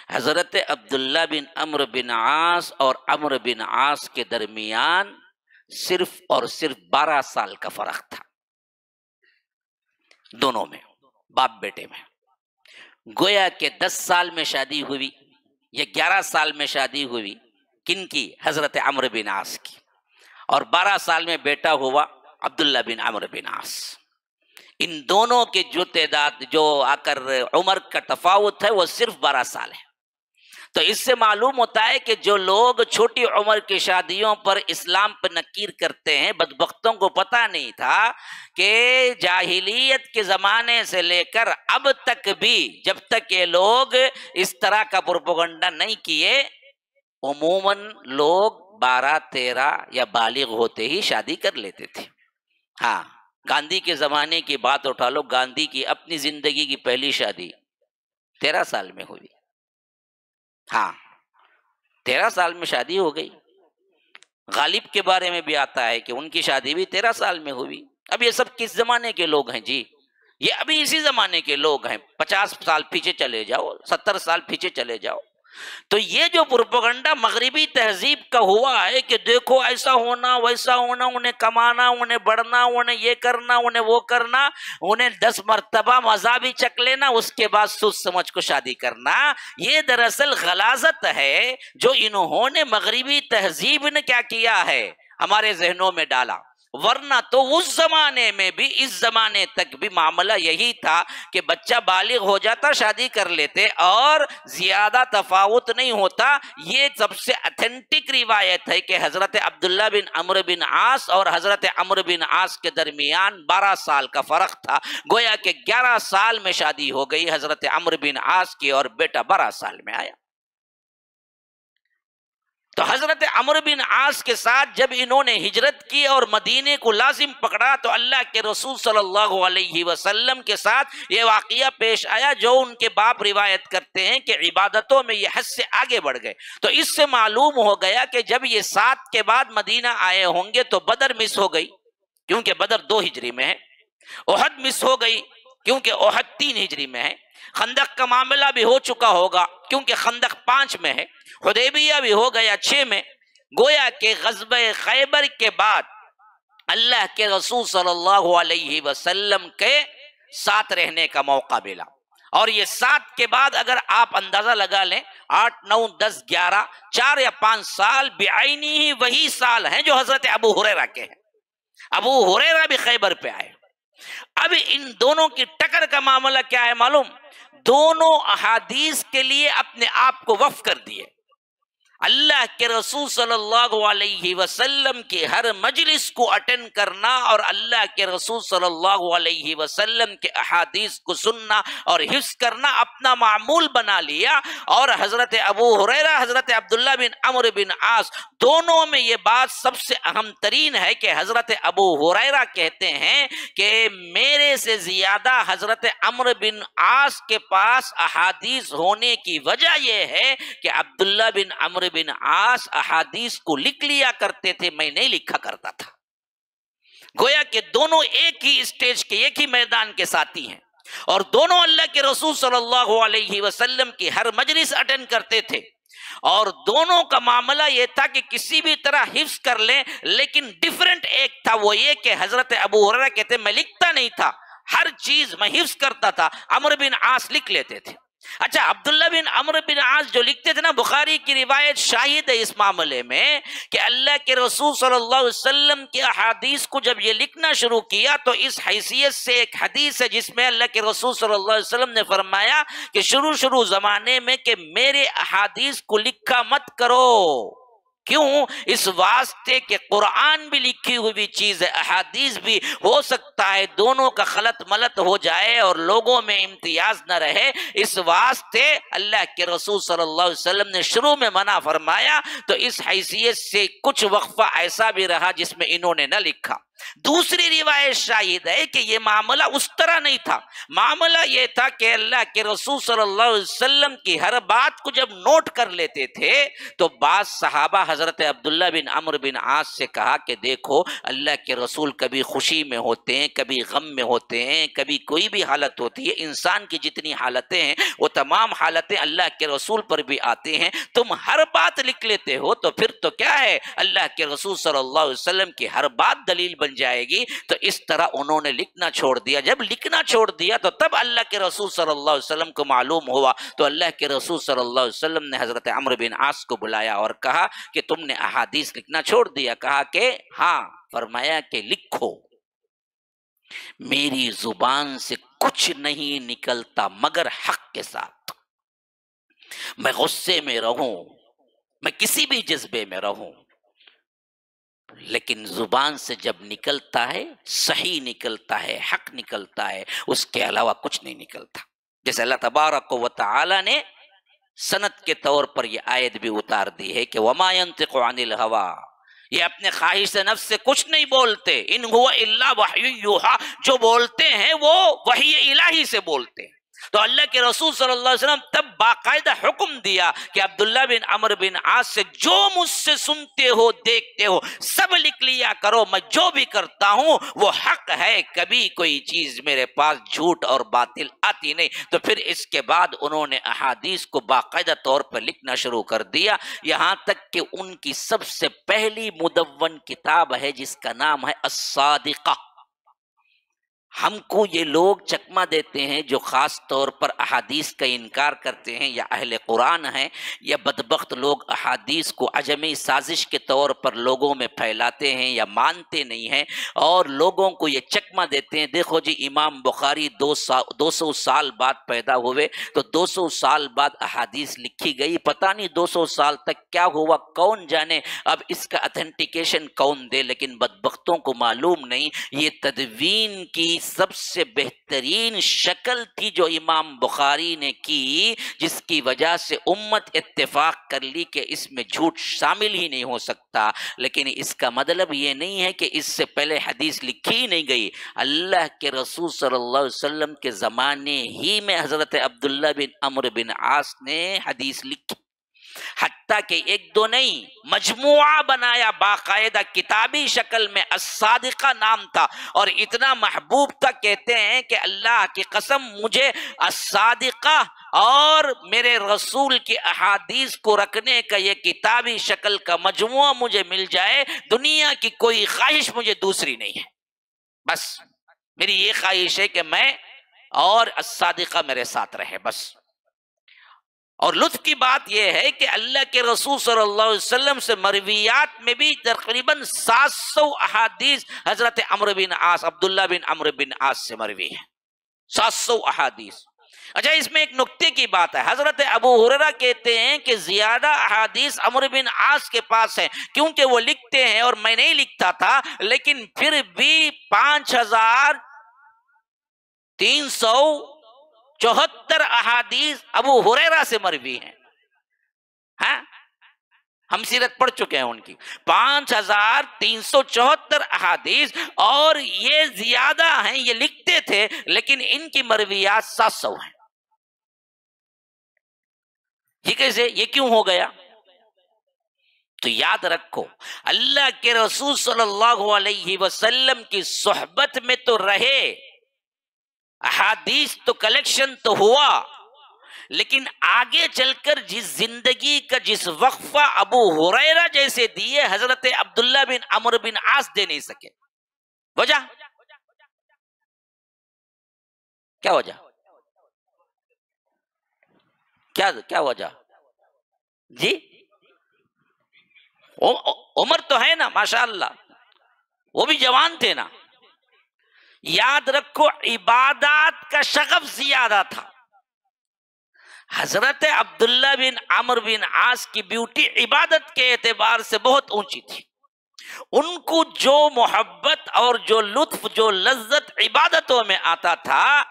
حضرت عبداللہ بن عمرو بن عاص اور عمرو بن عاص کے درمیان صرف اور صرف 12 سال کا فرق تھا، دونوں میں، باپ بیٹے میں. گویا کہ 10 سال میں شادی ہوئی یا 11 سال میں شادی ہوئی، کن کی؟ حضرت عمرو بن عاص کی. اور 12 سال میں بیٹا ہوا عبداللہ بن عمرو بن عاص. ان دونوں کے جو تعداد، جو آ کر عمر کا تفاوت ہے، وہ صرف 12 سال ہے. تو اس سے معلوم ہوتا ہے کہ جو لوگ چھوٹی عمر کی شادیوں پر اسلام پر نکیر کرتے ہیں، بدبختوں کو پتہ نہیں تھا کہ جاہلیت کے زمانے سے لے کر اب تک بھی جب تک یہ لوگ اس طرح کا پروپیگنڈا نہیں کیے، عموماً لوگ 12-13 یا بالغ ہوتے ہی شادی کر لیتے تھے. ہاں، گاندھی کے زمانے کی بات اٹھا لو، گاندھی کی اپنی زندگی کی پہلی شادی 13 سال میں ہوئی. ہاں، 13 سال میں شادی ہو گئی. غالب کے بارے میں بھی آتا ہے کہ ان کی شادی بھی 13 سال میں ہوئی. اب یہ سب کس زمانے کے لوگ ہیں جی؟ یہ ابھی اسی زمانے کے لوگ ہیں. 50 سال پیچھے چلے جاؤ، 70 سال پیچھے چلے جاؤ. تو یہ جو پروپیگنڈا مغربی تہذیب کا ہوا ہے کہ دیکھو ایسا ہونا ویسا ہونا، انہیں کمانا، انہیں بڑھنا، انہیں یہ کرنا، انہیں وہ کرنا، انہیں 10 مرتبہ مزہ بھی چک لینا، اس کے بعد سوچ سمجھ کو شادی کرنا، یہ دراصل غلاظت ہے جو انہوں نے مغربی تہذیب نے کیا کیا ہے ہمارے ذہنوں میں ڈالا۔ ورنہ تو اس زمانے میں بھی اس زمانے تک بھی معاملہ یہی تھا کہ بچہ بالغ ہو جاتا شادی کر لیتے اور زیادہ تفاوت نہیں ہوتا۔ یہ سب سے اتھینٹک روایت ہے کہ حضرت عبداللہ بن عمرو بن عاص اور حضرت عمرو بن عاص کے درمیان 12 سال کا فرق تھا، گویا کہ 11 سال میں شادی ہو گئی حضرت عمرو بن عاص کی اور بیٹا 12 سال میں آیا۔ تو حضرت عمرو بن عاص کے ساتھ جب انہوں نے ہجرت کی اور مدینے کو لازم پکڑا تو اللہ کے رسول صلی اللہ علیہ وسلم کے ساتھ یہ واقعہ پیش آیا جو ان کے باپ روایت کرتے ہیں کہ عبادتوں میں یہ حد سے آگے بڑھ گئے۔ تو اس سے معلوم ہو گیا کہ جب یہ 7 کے بعد مدینہ آئے ہوں گے تو بدر مس ہو گئی کیونکہ بدر 2 ہجری میں ہے، احد مس ہو گئی کیونکہ احد 3 ہجری میں ہے، خندق کا معاملہ بھی ہو چکا ہوگا کیونکہ خندق 5 میں ہے، حدیبیہ بھی ہو گیا 6 میں۔ گویا کہ غزوہ خیبر کے بعد اللہ کے رسول صلی اللہ علیہ وسلم کے ساتھ رہنے کا موقع ملا، اور یہ 7 کے بعد اگر آپ اندازہ لگا لیں 8 9 10 11 4 یا 5 سال بعینی ہی وہی سال ہیں جو حضرت ابو ہریرہ کے ہیں۔ ابو ہریرہ بھی خیبر پہ آئے۔ اب ان دونوں کی ٹکر کا معاملہ کیا ہے معلوم؟ دونوں احادیث کے لیے اپنے آپ کو وقف کر دیے۔ اللہ کے رسول صلی اللہ علیہ وسلم کی ہر مجلس کو اٹینڈ کرنا اور اللہ کے رسول صلی اللہ علیہ وسلم کے احادیث کو سننا اور حفظ کرنا اپنا معمول بنا لیا۔ اور حضرت ابو ہریرہ حضرت عبداللہ بن عمرو بن عاص دونوں میں یہ بات سب سے اہم ترین ہے کہ حضرت ابو ہریرہ کہتے ہیں کہ میرے سے زیادہ حضرت عمرو بن عاص کے پاس احادیث ہونے کی وجہ یہ ہے کہ عبداللہ بن عمرو بن عاص احادیث کو لکھ لیا کرتے تھے، میں نہیں لکھا کرتا تھا۔ گویا کہ دونوں ایک ہی اسٹیج کے ایک ہی میدان کے ساتھی ہیں، اور دونوں اللہ کے رسول صلی اللہ علیہ وسلم کی ہر مجلس اٹینڈ کرتے تھے، اور دونوں کا معاملہ یہ تھا کہ کسی بھی طرح حفظ کر لیں، لیکن ڈیفرنٹ ایک تھا، وہ یہ کہ حضرت ابو ہریرہ کہتے میں لکھتا نہیں تھا، ہر چیز میں حفظ کرتا تھا، عمرو بن عاص لکھ لیتے تھے۔ اچھا، عبداللہ بن عمرو بن عاص جو لکھتے تھے نا، بخاری کی روایت شاہد ہے اس معاملے میں کہ اللہ کے رسول صلی اللہ علیہ وسلم کی احادیث کو جب یہ لکھنا شروع کیا تو اس حیثیت سے ایک حدیث ہے جس میں اللہ کے رسول صلی اللہ علیہ وسلم نے فرمایا کہ شروع زمانے میں کہ میرے احادیث کو لکھا مت کرو۔ کیوں؟ اس واسطے کہ قرآن بھی لکھی ہوئی چیز ہے، احادیث بھی، ہو سکتا ہے دونوں کا خلط ملط ہو جائے اور لوگوں میں امتیاز نہ رہے، اس واسطے اللہ کے رسول صلی اللہ علیہ وسلم نے شروع میں منع فرمایا۔ تو اس حیثیت سے کچھ وقفہ ایسا بھی رہا جس میں انہوں نے نہ لکھا۔ دوسری روایت شاہد ہے کہ یہ معاملہ اس طرح نہیں تھا، معاملہ یہ تھا کہ اللہ کے رسول صلی اللہ علیہ وسلم کی ہر بات کو جب نوٹ کر لیتے تھے تو بعض صحابہ حضرت عبداللہ بن عمرو بن عاص سے کہا کہ دیکھو اللہ کے رسول کبھی خوشی میں ہوتے ہیں، کبھی غم میں ہوتے ہیں، کبھی کوئی بھی حالت ہوتی ہے، انسان کی جتنی حالتیں ہیں وہ تمام حالتیں اللہ کے رسول پر بھی آتے ہیں، تم ہر بات لکھ لیتے ہو تو پھر تو کیا ہے، اللہ کے رسول صلی اللہ علیہ وسلم کی ہر بات دلیل بن جائے گی۔ تو اس طرح انہوں نے لکھنا چھوڑ دیا۔ جب لکھنا چھوڑ دیا تو تب اللہ کے رسول صلی اللہ علیہ وسلم کو معلوم ہوا، تو اللہ کے رسول صلی اللہ علیہ وسلم نے حضرت عمرو بن عاص کو بلایا اور کہا کہ تم نے احادیث لکھنا چھوڑ دیا؟ کہا کہ ہاں۔ فرمایا کہ لکھو، میری زبان سے کچھ نہیں نکلتا مگر حق کے ساتھ، میں غصے میں رہوں، میں کسی بھی جذبے میں رہوں، لیکن زبان سے جب نکلتا ہے صحیح نکلتا ہے، حق نکلتا ہے، اس کے علاوہ کچھ نہیں نکلتا۔ جیسے اللہ تبارک و تعالی نے سند کے طور پر یہ آیت بھی اتار دی ہے کہ وما ينطق عن الهوى، یہ اپنے خواہش نفس سے کچھ نہیں بولتے، ان هو الا وحی یوحی، جو بولتے ہیں وہ وحی الہی سے بولتے ہیں۔ تو اللہ کے رسول صلی اللہ علیہ وسلم تب باقاعدہ حکم دیا کہ عبداللہ بن عمرو بن عاص سے جو مجھ سے سنتے ہو دیکھتے ہو سب لکھ لیا کرو، میں جو بھی کرتا ہوں وہ حق ہے، کبھی کوئی چیز میرے پاس جھوٹ اور باطل آتی نہیں۔ تو پھر اس کے بعد انہوں نے احادیث کو باقاعدہ طور پر لکھنا شروع کر دیا، یہاں تک کہ ان کی سب سے پہلی مدون کتاب ہے جس کا نام ہے الصادقہ۔ ہم کو یہ لوگ چکمہ دیتے ہیں جو خاص طور پر احادیث کا انکار کرتے ہیں یا اہل قرآن ہیں، یا بدبخت لوگ احادیث کو عجمی سازش کے طور پر لوگوں میں پھیلاتے ہیں یا مانتے نہیں ہیں، اور لوگوں کو یہ چکمہ دیتے ہیں دیکھو جی امام بخاری 200 سال بعد پیدا ہوئے تو 200 سال بعد احادیث لکھی گئی، پتہ نہیں 200 سال تک کیا ہوا کون جانے، اب اس کا اتھینٹیکیشن کون دے، لیکن بدبختوں کو معلوم نہیں یہ تدوین کی سب سے بہترین شکل تھی جو امام بخاری نے کی، جس کی وجہ سے امت اتفاق کر لی کہ اس میں جھوٹ شامل ہی نہیں ہو سکتا۔ لیکن اس کا مطلب یہ نہیں ہے کہ اس سے پہلے حدیث لکھی ہی نہیں گئی، اللہ کے رسول صلی اللہ علیہ وسلم کے زمانے ہی میں حضرت عبداللہ بن عمرو بن عاص نے حدیث لکھی، حتیٰ کہ ایک دو نہیں مجموعہ بنایا باقاعدہ کتابی شکل میں، الصادقہ نام تھا، اور اتنا محبوب تھا کہتے ہیں کہ اللہ کی قسم مجھے الصادقہ اور میرے رسول کی احادیث کو رکھنے کا یہ کتابی شکل کا مجموعہ مجھے مل جائے، دنیا کی کوئی خواہش مجھے دوسری نہیں ہے، بس میری یہ خواہش ہے کہ میں اور الصادقہ میرے ساتھ رہے بس۔ اور لطف کی بات یہ ہے کہ اللہ کے رسول صلی اللہ علیہ وسلم سے مرویات میں بھی تقریباً 700 احادیث حضرت عمرو بن عاص، عبداللہ بن عمرو بن عاص سے مروی ہے، 700 احادیث۔ اچھا اس میں ایک نکتے کی بات ہے، حضرت ابو ہریرہ کہتے ہیں کہ زیادہ احادیث عمرو بن عاص کے پاس ہیں، کیونکہ وہ لکھتے ہیں اور میں نہیں لکھتا تھا، لیکن پھر بھی 5374 احادیث ابو ہریرہ سے مروی ہیں۔ ہاں ہم سیرت پڑھ چکے ہیں ان کی 5374 احادیث، اور یہ زیادہ ہیں، یہ لکھتے تھے لیکن ان کی مرویات 700 ہیں۔ یہ کیسے، یہ کیوں ہو گیا؟ تو یاد رکھو اللہ کے رسول صلی اللہ علیہ وسلم کی صحبت میں تو رہے، احادیث تو کلیکشن تو ہوا، لیکن آگے چل کر جس زندگی کا جس وقفہ ابو ہریرہ جیسے دیے حضرت عبداللہ بن عمرو بن عاص دے نہیں سکے۔ وجہ کیا؟ وجہ کیا وجہ جی؟ عمر تو ہے نا ماشاءاللہ، وہ بھی جوان تھے نا۔ یاد رکھو عبادات کا شغف زیادہ تھا، حضرت عبداللہ بن عمرو بن عاص کی بیوٹی عبادت کے اعتبار سے بہت اونچی تھی، ان کو جو محبت اور جو لطف جو لذت عبادتوں میں آتا تھا،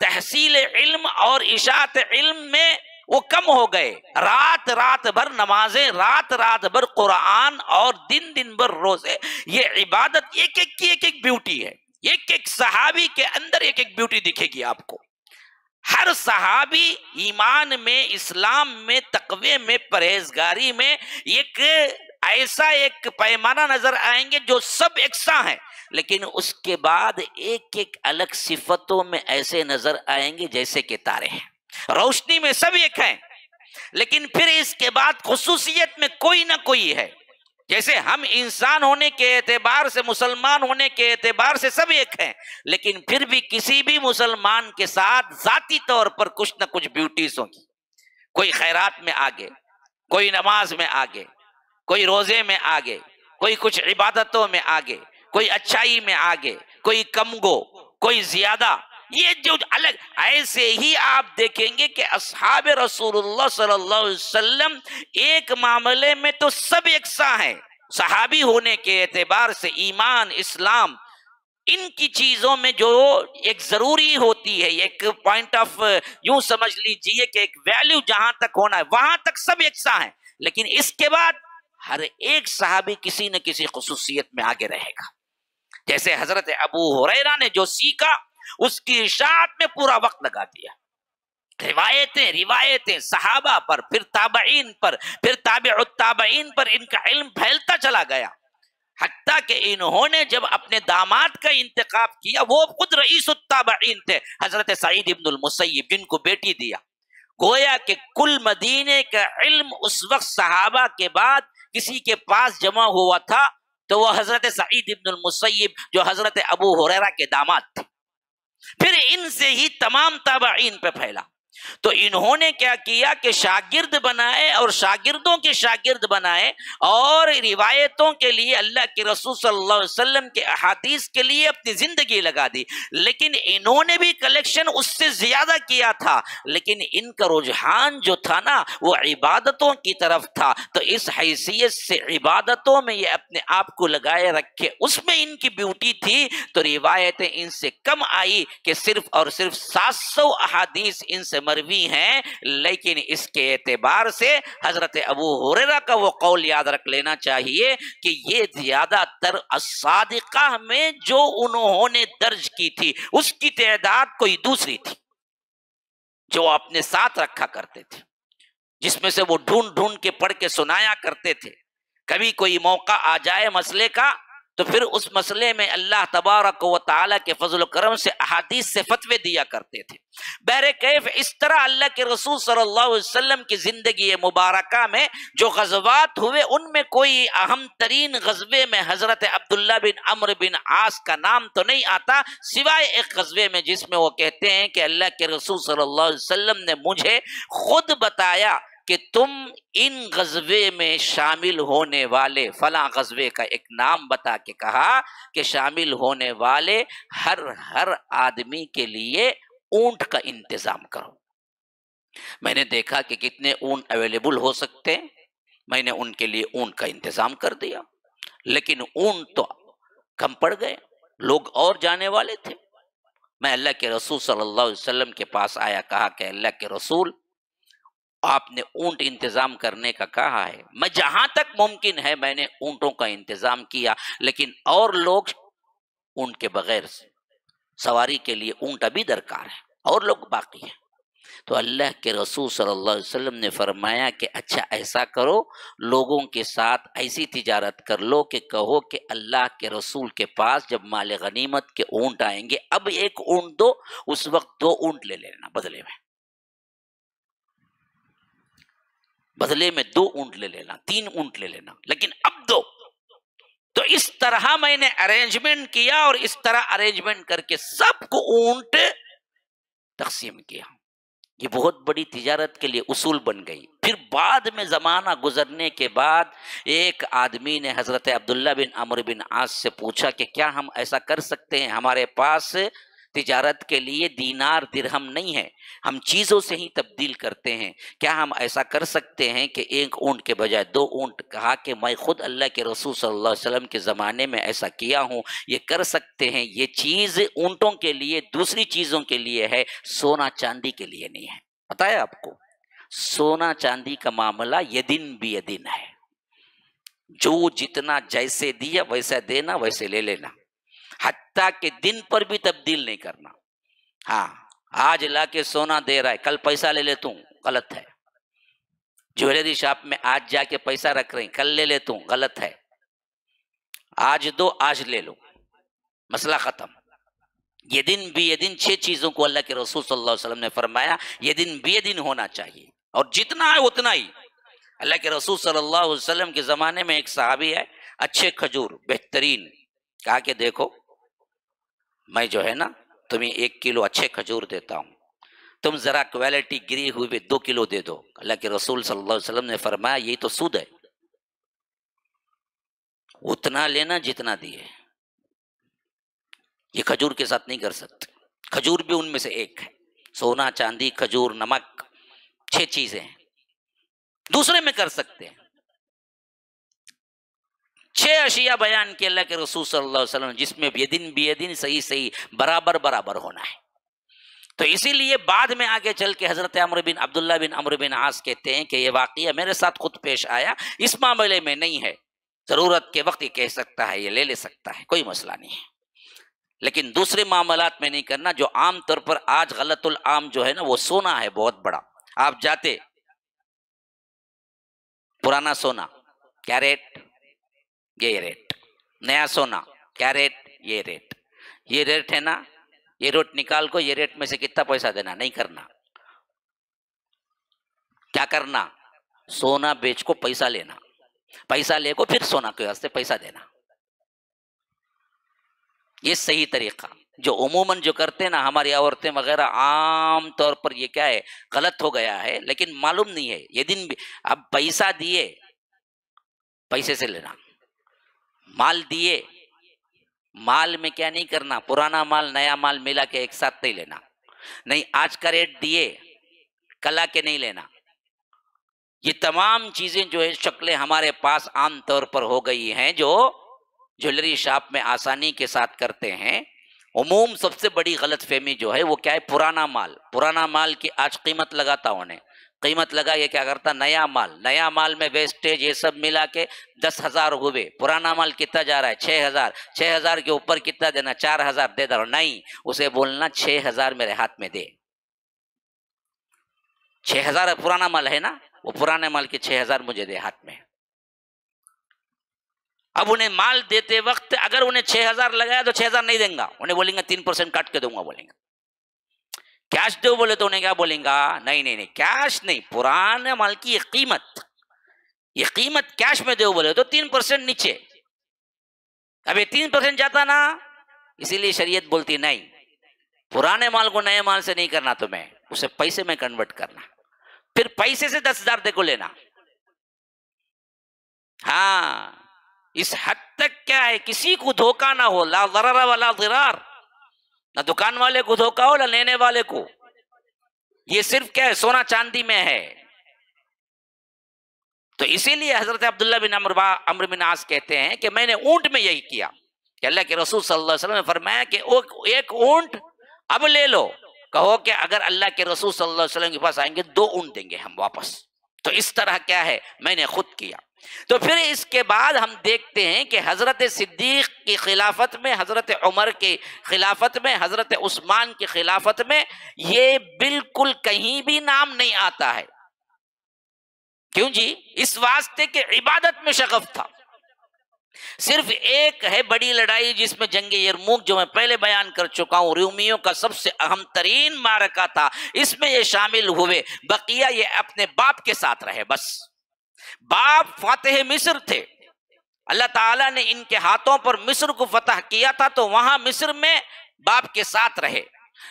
تحصیل علم اور اشاعت علم میں وہ کم ہو گئے۔ رات بھر نمازیں، رات بھر قرآن، اور دن بھر روزے، یہ عبادت ایک ایک بیوٹی ہے، ایک صحابی کے اندر ایک بیوٹی دکھے گی آپ کو۔ ہر صحابی ایمان میں، اسلام میں، تقوی میں، پرہیزگاری میں ایک ایسا ایک پیمانہ نظر آئیں گے جو سب یکساں ہیں، لیکن اس کے بعد ایک الگ صفتوں میں ایسے نظر آئیں گے جیسے کہ تارے ہیں، روشنی میں سب ایک ہیں، لیکن پھر اس کے بعد خصوصیت میں کوئی نہ کوئی ہے۔ جیسے ہم انسان ہونے کے اعتبار سے، مسلمان ہونے کے اعتبار سے سب ایک ہیں، لیکن پھر بھی کسی بھی مسلمان کے ساتھ ذاتی طور پر کچھ نہ کچھ بیوٹیز ہوں گی، کوئی خیرات میں آگے، کوئی نماز میں آگے، کوئی روزے میں آگے، کوئی کچھ عبادتوں میں آگے، کوئی اچھائی میں آگے، کوئی کم گو، کوئی زیادہ، یہ جو الگ۔ ایسے ہی آپ دیکھیں گے کہ اصحاب رسول اللہ صلی اللہ علیہ وسلم ایک معاملے میں تو سب یکساں ہیں، صحابی ہونے کے اعتبار سے، ایمان، اسلام، ان کی چیزوں میں جو ایک ضروری ہوتی ہے، ایک پوائنٹ آف یوں سمجھ لیجئے کہ ایک ویلیو جہاں تک ہونا ہے وہاں تک سب یکساں ہیں، لیکن اس کے بعد ہر ایک صحابی کسی نہ کسی خصوصیت میں آگے رہے گا۔ جیسے حضرت ابو ہریرہ نے جو سیکھا اس کی اشاعت میں پورا وقت لگا دیا، روایتیں صحابہ پر، پھر تابعین پر، پھر تابع التابعین پر ان کا علم پھیلتا چلا گیا، حتیٰ کہ انہوں نے جب اپنے داماد کا انتخاب کیا، وہ خود رئیس التابعین تھے، حضرت سعید ابن المسیب، جن کو بیٹی دیا۔ گویا کہ کل مدینے کا علم اس وقت صحابہ کے بعد کسی کے پاس جمع ہوا تھا تو وہ حضرت سعید ابن المسیب جو حضرت ابو ہریرہ کے داماد تھے، پھر ان سے ہی تمام تابعین پہ پھیلا۔ تو انہوں نے کیا کیا کہ شاگرد بنائے اور شاگردوں کے شاگرد بنائے، اور روایتوں کے لیے اللہ کے رسول صلی اللہ علیہ وسلم کے احادیث کے لیے اپنی زندگی لگا دی۔ لیکن انہوں نے بھی کلیکشن اس سے زیادہ کیا تھا، لیکن ان کا رجحان جو تھا نا وہ عبادتوں کی طرف تھا، تو اس حیثیت سے عبادتوں میں یہ اپنے آپ کو لگائے رکھے، اس میں ان کی بیوٹی تھی۔ تو روایتیں ان سے کم آئی کہ صرف اور صرف 700 احادیث ان سے مروی ہیں، لیکن اس کے اعتبار سے حضرت ابو ہریرہ کا وہ قول یاد رکھ لینا چاہیے کہ یہ زیادہ تر الصادقہ میں جو انہوں نے درج کی تھی اس کی تعداد کوئی دوسری تھی، جو اپنے ساتھ رکھا کرتے تھے، جس میں سے وہ ڈھونڈ ڈھونڈ کے پڑھ کے سنایا کرتے تھے۔ کبھی کوئی موقع آ جائے مسئلے کا تو پھر اس مسئلے میں اللہ تبارک و تعالیٰ کے فضل و کرم سے احادیث سے فتوے دیا کرتے تھے۔ بہرکیف اس طرح اللہ کے رسول صلی اللہ علیہ وسلم کی زندگی مبارکہ میں جو غزوات ہوئے، ان میں کوئی اہم ترین غزوے میں حضرت عبداللہ بن عمرو بن عاص کا نام تو نہیں آتا، سوائے ایک غزوے میں جس میں وہ کہتے ہیں کہ اللہ کے رسول صلی اللہ علیہ وسلم نے مجھے خود بتایا کہ تم ان غزوے میں شامل ہونے والے فلاں غزوے کا ایک نام بتا کے کہا کہ شامل ہونے والے ہر آدمی کے لیے اونٹ کا انتظام کرو۔ میں نے دیکھا کہ کتنے اونٹ اویلیبل ہو سکتے ہیں، میں نے ان کے لیے اونٹ کا انتظام کر دیا، لیکن اونٹ تو کم پڑ گئے، لوگ اور جانے والے تھے۔ میں اللہ کے رسول صلی اللہ علیہ وسلم کے پاس آیا، کہا کہ اللہ کے رسول، آپ نے اونٹ انتظام کرنے کا کہا ہے، میں جہاں تک ممکن ہے میں نے اونٹوں کا انتظام کیا، لیکن اور لوگ اونٹ کے بغیر سواری کے لیے اونٹ ابھی درکار ہے، اور لوگ باقی ہیں۔ تو اللہ کے رسول صلی اللہ علیہ وسلم نے فرمایا کہ اچھا ایسا کرو، لوگوں کے ساتھ ایسی تجارت کر لو کہ کہو کہ اللہ کے رسول کے پاس جب مال غنیمت کے اونٹ آئیں گے، اب ایک اونٹ دو، اس وقت 2 اونٹ لے لینا، بدلے میں 2 اونٹ لے لینا، 3 اونٹ لے لینا، لیکن اب 2۔ تو اس طرح میں نے ارینجمنٹ کیا، اور اس طرح ارینجمنٹ کر کے سب کو اونٹ تقسیم کیا۔ یہ بہت بڑی تجارت کے لیے اصول بن گئی۔ پھر بعد میں زمانہ گزرنے کے بعد ایک آدمی نے حضرت عبداللہ بن عمرو بن عاص سے پوچھا کہ کیا ہم ایسا کر سکتے ہیں، ہمارے پاس تجارت کے لیے دینار درہم نہیں ہے، ہم چیزوں سے ہی تبدیل کرتے ہیں، کیا ہم ایسا کر سکتے ہیں کہ 1 اونٹ کے بجائے 2 اونٹ؟ کہا کہ میں خود اللہ کے رسول صلی اللہ علیہ وسلم کے زمانے میں ایسا کیا ہوں، یہ کر سکتے ہیں۔ یہ چیز اونٹوں کے لیے، دوسری چیزوں کے لیے ہے، سونا چاندی کے لیے نہیں ہے۔ پتہ ہے آپ کو، سونا چاندی کا معاملہ یدن بیدن ہے، جو جتنا جیسے دیا ویسا دینا، ویسے لے لینا، حتیٰ کہ دن پر بھی تبدیل نہیں کرنا۔ ہاں، آج لا کے سونا دے رہا ہے، کل پیسہ لے لیتا ہوں، غلط ہے۔ جویلری شاپ میں آج جا کے پیسہ رکھ رہے ہیں، کل لے لیتا ہوں، غلط ہے۔ آج دو، آج لے لو، مسئلہ ختم۔ یہ دن بھی یہ دن 6 چیزوں کو اللہ کے رسول صلی اللہ علیہ وسلم نے فرمایا یہ دن بھی یہ دن ہونا چاہیے، اور جتنا ہے اتنا ہی۔ اللہ کے رسول صلی اللہ علیہ وسلم کے زمانے میں ایک صحابی ہے، اچھے کھجور بہترین، کہا کہ دیکھو میں جو ہے نا تمہیں 1 کلو اچھے کھجور دیتا ہوں، تم ذرا کوالٹی گری ہوئی 2 کلو دے دو۔ اللہ کے رسول صلی اللہ علیہ وسلم نے فرمایا یہی تو سود ہے، اتنا لینا جتنا دیے، یہ کھجور کے ساتھ نہیں کر سکتے۔ کھجور بھی ان میں سے ایک ہے، سونا چاندی کھجور نمک 6 چیزیں ہیں، دوسرے میں کر سکتے ہیں۔ 6 اشیاء بیان کی اللہ کے رسول صلی اللہ علیہ وسلم، جس میں بیدن بیدن صحیح صحیح برابر برابر ہونا ہے۔ تو اسی لیے بعد میں آگے چل کے حضرت عبداللہ بن عمرو بن عاص کہتے ہیں کہ یہ واقعہ میرے ساتھ خود پیش آیا، اس معاملے میں نہیں ہے، ضرورت کے وقت یہ کہہ سکتا ہے، یہ لے سکتا ہے، کوئی مسئلہ نہیں ہے۔ لیکن دوسرے معاملات میں نہیں کرنا. جو عام طور پر آج غلط العام جو ہے نا وہ سونا ہے بہت بڑا. آپ جاتے پرانا سونا کیا ریٹ، یہ ریٹ. نیا سونا کیا ریٹ، یہ ریٹ. یہ ریٹ ہے نا، یہ ریٹ نکال کو یہ ریٹ میں سے کتنا پیسہ دینا. نہیں کرنا. کیا کرنا؟ سونا بیچ کو پیسہ لینا، پیسہ لے کو پھر سونا کے واسطے پیسہ دینا. یہ صحیح طریقہ. جو عموماً جو کرتے ہیں نا ہماری عورتیں وغیرہ، عام طور پر یہ کیا ہے، غلط ہو گیا ہے، لیکن معلوم نہیں ہے. یہ دن بھی اب پیسہ دیے پیسے سے لینا، مال دیے مال میں کیا نہیں کرنا، پرانا مال نیا مال ملا کے ایک ساتھ نہیں لینا. نہیں آج کا ریٹ دیے کلا کے نہیں لینا. یہ تمام چیزیں جو ہے شکلیں ہمارے پاس عام طور پر ہو گئی ہیں جو جویلری شاپ میں آسانی کے ساتھ کرتے ہیں. عموم سب سے بڑی غلط فہمی جو ہے وہ کیا ہے، پرانا مال. پرانا مال کی آج قیمت لگاتا ہوں، قیمت لگا یہ کیا کرتا، نیا مال. نیا مال میں ویسٹیج یہ سب ملا کے 10,000 ہوئے. پرانا مال کتنا جا رہا ہے، 6,000. 6,000 کے اوپر کتنا دینا، 4,000 دے دو. نہیں، اسے بولنا 6,000 میرے ہاتھ میں دے. 6,000 پرانا مال ہے نا، وہ پرانے مال کے 6,000 مجھے دے ہاتھ میں. اب انہیں مال دیتے وقت اگر انہیں 6,000 لگایا تو 6,000 نہیں دیں گا، انہیں بولیں گا 3% کاٹ کے دوں گا. بولیں گا کیش دو، بولے تو انہیں کیا بولیں گا، نہیں نہیں نہیں کیش نہیں، پرانے مال کی یہ قیمت کیش میں دو بولے تو 3% نیچے. اب یہ 3% جاتا نا، اسی لیے شریعت بولتی نہیں، پرانے مال کو نئے مال سے نہیں کرنا، تمہیں اسے پیسے میں کنورٹ کرنا. پھر پیسے سے 10,000 دے کو لینا. ہاں اس حد تک کیا ہے، کسی کو دھوکہ نہ ہو. لا ضرر ولا ضرار، نہ دکان والے کو دھوکہ ہو نہ لینے والے کو. یہ صرف کیا ہے، سونا چاندی میں ہے. تو اسی لیے حضرت عبداللہ بن عمرو بن عاص کہتے ہیں کہ میں نے اونٹ میں یہی کیا کہ اللہ کے رسول صلی اللہ علیہ وسلم نے فرمایا کہ ایک اونٹ اب لے لو، کہو کہ اگر اللہ کے رسول صلی اللہ علیہ وسلم کے پاس آئیں گے 2 اونٹ دیں گے ہم واپس. تو اس طرح کیا ہے میں نے خود کیا. تو پھر اس کے بعد ہم دیکھتے ہیں کہ حضرت صدیق کی خلافت میں، حضرت عمر کی خلافت میں، حضرت عثمان کی خلافت میں یہ بالکل کہیں بھی نام نہیں آتا ہے. کیوں جی؟ اس واسطے کہ عبادت میں شغف تھا. صرف ایک ہے بڑی لڑائی جس میں جنگ یرموک جو میں پہلے بیان کر چکا ہوں، رومیوں کا سب سے اہم ترین معرکہ تھا، اس میں یہ شامل ہوئے. بقیہ یہ اپنے باپ کے ساتھ رہے. بس باپ فاتح مصر تھے، اللہ تعالیٰ نے ان کے ہاتھوں پر مصر کو فتح کیا تھا تو وہاں مصر میں باپ کے ساتھ رہے.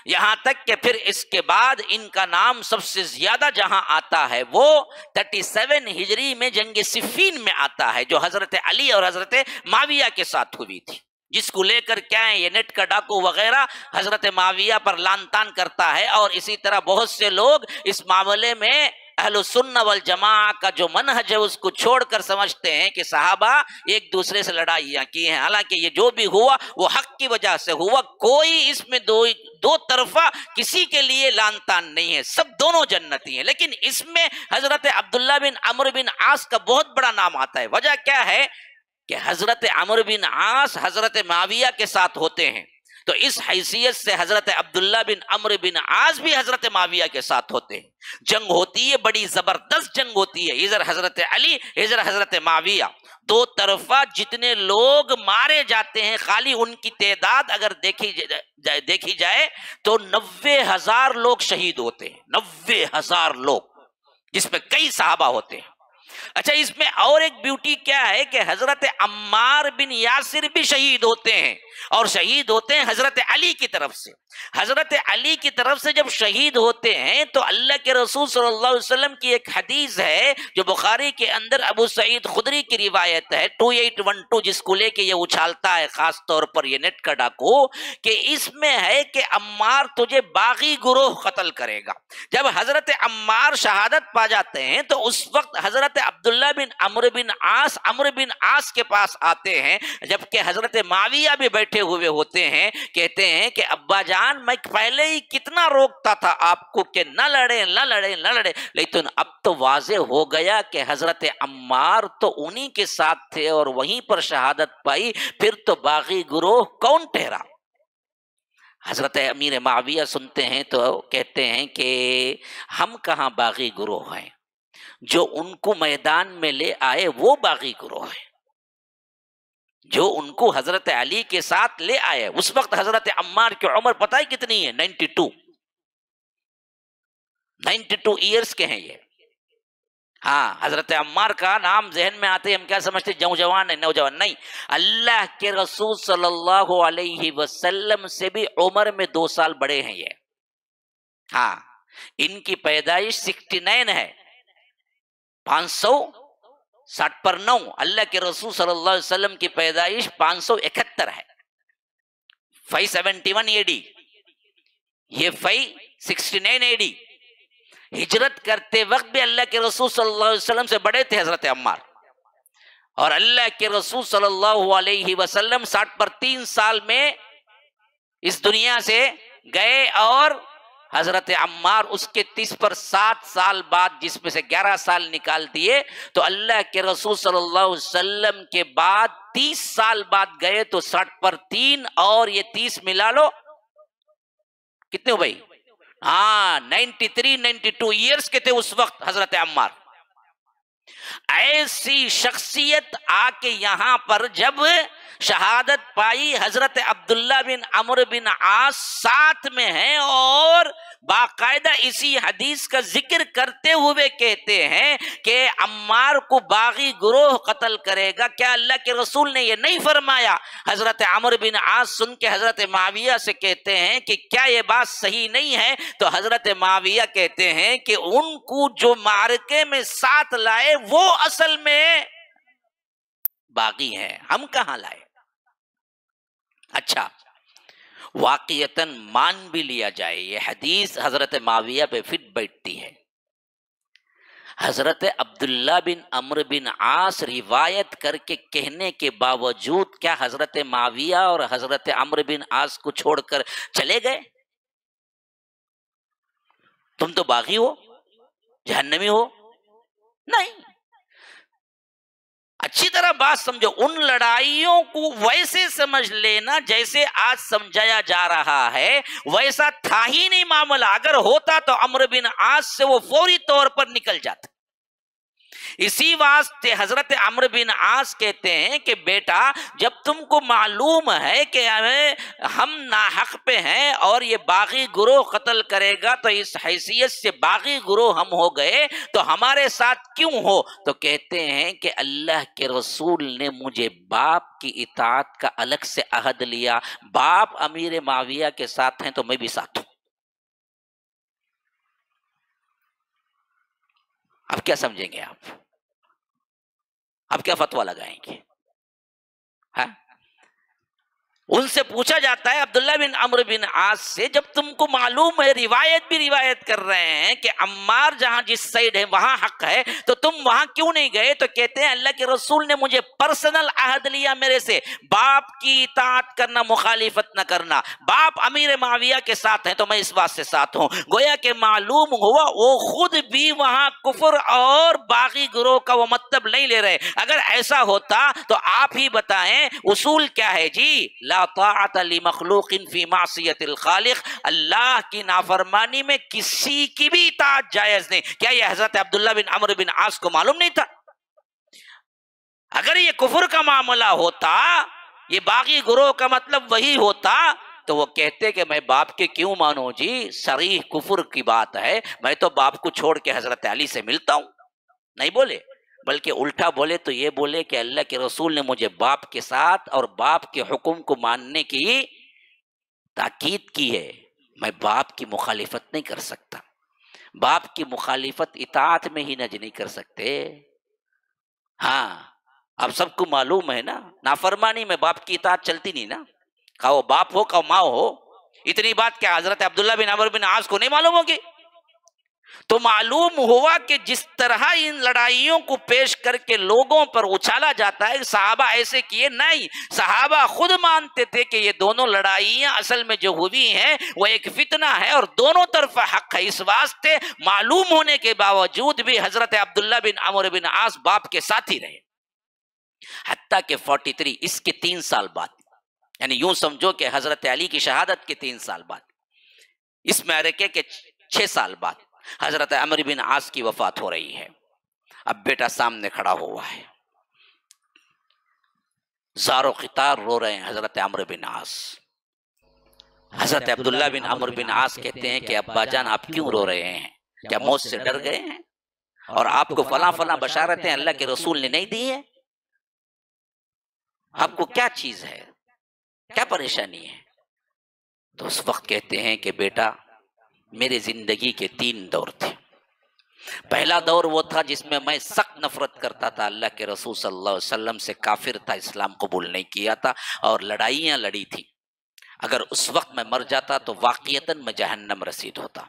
یہاں تک کہ پھر اس کے بعد ان کا نام سب سے زیادہ جہاں آتا ہے وہ 37 ہجری میں جنگ صفین میں آتا ہے، جو حضرت علی اور حضرت معاویہ کے ساتھ ہوئی تھی، جس کو لے کر کیا ہے یہ نیٹ کا ڈاکو وغیرہ حضرت معاویہ پر لان تان کرتا ہے. اور اسی طرح بہت سے لوگ اس معاملے میں اہل السنہ والجماعہ کا جو منہج ہے اس کو چھوڑ کر سمجھتے ہیں کہ صحابہ ایک دوسرے سے لڑائیاں کی ہیں. حالانکہ یہ جو بھی ہوا وہ حق کی وجہ سے ہوا. کوئی اس میں دو طرفہ کسی کے لیے لان تان نہیں ہے، سب دونوں جنتی ہیں. لیکن اس میں حضرت عبداللہ بن عمرو بن عاص کا بہت بڑا نام آتا ہے. وجہ کیا ہے کہ حضرت عمرو بن عاص حضرت معاویہ کے ساتھ ہوتے ہیں، تو اس حیثیت سے حضرت عبداللہ بن عمرو بن عاص بھی حضرت معاویہ کے ساتھ ہوتے ہیں. جنگ ہوتی ہے، بڑی زبردست جنگ ہوتی ہے، ادھر حضرت علی ادھر حضرت معاویہ. دو طرفہ جتنے لوگ مارے جاتے ہیں خالی ان کی تعداد اگر دیکھی جائے تو 90,000 لوگ شہید ہوتے ہیں. 90,000 لوگ، جس میں کئی صحابہ ہوتے ہیں. اچھا اس میں اور ایک بیوٹی کیا ہے کہ حضرت عمار بن یاسر بھی شہید ہوتے ہیں، اور شہید ہوتے ہیں حضرت علی کی طرف سے. حضرت علی کی طرف سے جب شہید ہوتے ہیں تو اللہ کے رسول صلی اللہ علیہ وسلم کی ایک حدیث ہے جو بخاری کے اندر ابو سعید خدری کی روایت ہے 2812، جس کو لے کے یہ اچھالتا ہے خاص طور پر یہ نیٹ کا ڈاکو، کہ اس میں ہے کہ عمار تجھے باغی گروہ قتل کرے گا. جب حضرت عمار شہادت پا جاتے ہیں تو اس وقت حضرت عبداللہ بن عمرو بن عاص کے پاس آتے ہیں، جبکہ حضرت معاویہ بھی بیٹھے ہوئے ہوتے ہیں. کہتے ہیں کہ ابا جان میں پہلے ہی کتنا روکتا تھا آپ کو کہ نہ لڑے، لیکن اب تو واضح ہو گیا کہ حضرت عمار تو انہی کے ساتھ تھے اور وہیں پر شہادت پائی، پھر تو باغی گروہ کون ٹھہرا؟ حضرت امیر معاویہ سنتے ہیں تو کہتے ہیں کہ ہم کہاں باغی گروہ ہیں، جو ان کو میدان میں لے آئے وہ باغی گروہ ہیں، جو ان کو حضرت علی کے ساتھ لے آئے۔ اس وقت حضرت عمار کی عمر پتہ ہے کتنی ہے؟ 92 ایئرز کے ہیں یہ۔ ہاں، حضرت عمار کا نام ذہن میں آتے ہم کیا سمجھتے جوان ہے، نوجوان نہیں، اللہ کے رسول صلی اللہ علیہ وسلم سے بھی عمر میں 2 سال بڑے ہیں یہ۔ ہاں، ان کی پیدائش 69 ہے، 560 پر 9، اللہ کے رسول صلی اللہ علیہ وسلم کی پیدائش 571 ہے، 571 AD، یہ 569 AD۔ ہجرت کرتے وقت بھی اللہ کے رسول صلی اللہ علیہ وسلم سے بڑے تھے حضرت عمار، اور اللہ کے رسول صلی اللہ علیہ وسلم 60 پر 3 سال میں اس دنیا سے گئے، اور حضرت عمار اس کے 30 پر 7 سال بعد، جس میں سے 11 سال نکال دیے، تو اللہ کے رسول صلی اللہ علیہ وسلم کے بعد 30 سال بعد گئے، تو 60 پر 3 اور یہ 30 ملا لو، کتنے ہو بھائی؟ ہاں، 92 ایئرز کے تھے اس وقت حضرت عمار۔ ایسی شخصیت آ کے یہاں پر جب شہادت پائی، حضرت عبداللہ بن عمرو بن عاص ساتھ میں ہیں، اور باقاعدہ اسی حدیث کا ذکر کرتے ہوئے کہتے ہیں کہ عمار کو باغی گروہ قتل کرے گا۔ کیا اللہ کے رسول نے یہ نہیں فرمایا؟ حضرت عمرو بن عاص سن کے حضرت معاویہ سے کہتے ہیں کہ کیا یہ بات صحیح نہیں ہے؟ تو حضرت معاویہ کہتے ہیں کہ ان کو جو معرکے میں ساتھ لائے وہ اصل میں باغی ہیں، ہم کہاں لائے؟ اچھا، واقعتاً مان بھی لیا جائے یہ حدیث حضرت معاویہ پہ فٹ بیٹھتی ہے۔ حضرت عبداللہ بن عمرو بن عاص روایت کر کے کہنے کے باوجود کیا حضرت معاویہ اور حضرت عمرو بن عاص کو چھوڑ کر چلے گئے؟ تم تو باغی ہو، جہنمی ہو؟ نہیں، اچھی طرح بات سمجھو، ان لڑائیوں کو ویسے سمجھ لینا جیسے آج سمجھایا جا رہا ہے، ویسا تھا ہی نہیں معاملہ۔ اگر ہوتا تو عمرو بن عاص سے وہ فوری طور پر نکل جاتا۔ اسی واسطے حضرت عمرو بن عاص کہتے ہیں کہ بیٹا، جب تم کو معلوم ہے کہ ہم ناحق پہ ہیں اور یہ باغی گروہ قتل کرے گا، تو اس حیثیت سے باغی گروہ ہم ہو گئے، تو ہمارے ساتھ کیوں ہو؟ تو کہتے ہیں کہ اللہ کے رسول نے مجھے باپ کی اطاعت کا الگ سے عہد لیا، باپ امیر معاویہ کے ساتھ ہیں تو میں بھی ساتھ ہوں۔ اب کیا سمجھیں گے آپ؟ اب کیا فتویٰ لگائیں گے؟ ہاں، ان سے پوچھا جاتا ہے عبداللہ بن عمرو بن عاص سے، جب تم کو معلوم ہے، روایت بھی روایت کر رہے ہیں کہ عمار جہاں جس سائیڈ ہے وہاں حق ہے، تو تم وہاں کیوں نہیں گئے؟ تو کہتے ہیں اللہ کے رسول نے مجھے پرسنل عہد لیا میرے سے، باپ کی اطاعت کرنا، مخالفت نہ کرنا، باپ امیر معاویہ کے ساتھ ہیں تو میں اس بات سے ساتھ ہوں۔ گویا کہ معلوم ہوا وہ خود بھی وہاں کفر اور باغی گروہ کا وہ مطلب نہیں لے رہے۔ اگر ایسا ہوتا تو آپ ہی بتائیں اصول کیا ہے جی؟ لا طاعت لمخلوق فی معصیت الخالق، اللہ کی نافرمانی میں کسی کی بھی اطاعت جائز نہیں۔ کیا یہ حضرت عبداللہ بن عمرو بن عاص کو معلوم نہیں تھا؟ اگر یہ کفر کا معاملہ ہوتا، یہ باغی گروہ کا مطلب وہی ہوتا، تو وہ کہتے کہ میں باپ کے کیوں مانوں جی، صریح کفر کی بات ہے، میں تو باپ کو چھوڑ کے حضرت علی سے ملتا ہوں۔ نہیں بولے، بلکہ الٹا بولے تو یہ بولے کہ اللہ کے رسول نے مجھے باپ کے ساتھ اور باپ کے حکم کو ماننے کی تاکید کی ہے، میں باپ کی مخالفت نہیں کر سکتا۔ باپ کی مخالفت اطاعت میں ہی نج نہیں کر سکتے۔ ہاں، اب سب کو معلوم ہے نا، نافرمانی میں باپ کی اطاعت چلتی نہیں نا، کہا وہ باپ ہو کہا ماں ہو۔ اتنی بات کیا حضرت عبداللہ بن عمرو بن عاص کو نہیں معلوم ہوگی؟ تو معلوم ہوا کہ جس طرح ان لڑائیوں کو پیش کر کے لوگوں پر اچھالا جاتا ہے، صحابہ ایسے کیے نہیں، صحابہ خود مانتے تھے کہ یہ دونوں لڑائیاں اصل میں جو ہوئی ہیں وہ ایک فتنہ ہے اور دونوں طرف حق ہے۔ اس واسطے معلوم ہونے کے باوجود بھی حضرت عبداللہ بن عمرو بن عاص باپ کے ساتھ ہی رہے، حتیٰ کہ 43 اس کے 3 سال بعد یعنی یوں سمجھو کہ حضرت علی کی شہادت کے 3 سال بعد، اس معرکے کے 6 سال بعد حضرت عمرو بن عاص کی وفات ہو رہی ہے۔ اب بیٹا سامنے کھڑا ہوا ہے، زار و قطار رو رہے ہیں حضرت عمرو بن عاص۔ حضرت عبداللہ بن عمرو بن عاص کہتے ہیں کہ ابا جان آپ کیوں رو رہے ہیں؟ کیا موت سے ڈر گئے ہیں؟ اور آپ کو فلاں فلاں بشارتیں اللہ کے رسول نے نہیں دی ہے؟ آپ کو کیا چیز ہے، کیا پریشانی ہے؟ تو اس وقت کہتے ہیں کہ بیٹا میرے زندگی کے 3 دور تھے۔ پہلا دور وہ تھا جس میں میں سخت نفرت کرتا تھا اللہ کے رسول صلی اللہ علیہ وسلم سے، کافر تھا، اسلام قبول نہیں کیا تھا اور لڑائیاں لڑی تھی۔ اگر اس وقت میں مر جاتا تو واقعتاً میں جہنم رسید ہوتا۔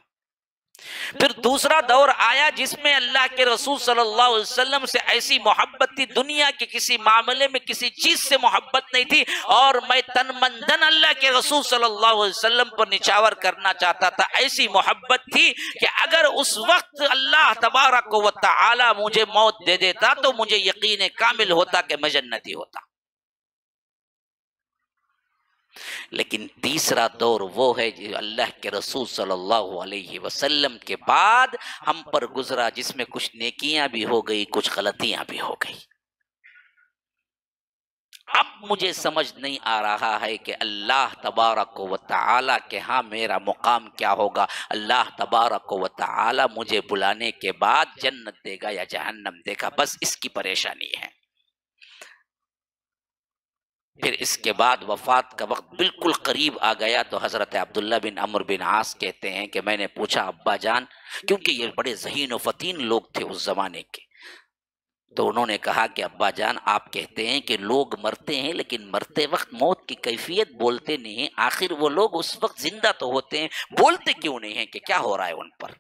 پھر دوسرا دور آیا جس میں اللہ کے رسول صلی اللہ علیہ وسلم سے ایسی محبت تھی، دنیا کے کسی معاملے میں کسی چیز سے محبت نہیں تھی، اور میں تن من دھن اللہ کے رسول صلی اللہ علیہ وسلم پر نچھاور کرنا چاہتا تھا۔ ایسی محبت تھی کہ اگر اس وقت اللہ تبارک و تعالی مجھے موت دے دیتا تو مجھے یقین کامل ہوتا کہ میں جنتی ہوتا۔ لیکن تیسرا دور وہ ہے جو اللہ کے رسول صلی اللہ علیہ وسلم کے بعد ہم پر گزرا، جس میں کچھ نیکیاں بھی ہو گئی، کچھ غلطیاں بھی ہو گئی۔ اب مجھے سمجھ نہیں آ رہا ہے کہ اللہ تبارک و تعالی کے ہاں میرا مقام کیا ہوگا۔ اللہ تبارک و تعالی مجھے بلانے کے بعد جنت دے گا یا جہنم دے گا، بس اس کی پریشانی ہے۔ پھر اس کے بعد وفات کا وقت بالکل قریب آ گیا تو حضرت عبداللہ بن عمرو بن عاص کہتے ہیں کہ میں نے پوچھا ابا جان، کیونکہ یہ بڑے ذہین و فطین لوگ تھے اس زمانے کے، تو انہوں نے کہا کہ ابا جان آپ کہتے ہیں کہ لوگ مرتے ہیں لیکن مرتے وقت موت کی کیفیت بولتے نہیں ہیں، آخر وہ لوگ اس وقت زندہ تو ہوتے ہیں، بولتے کیوں نہیں ہیں کہ کیا ہو رہا ہے ان پر؟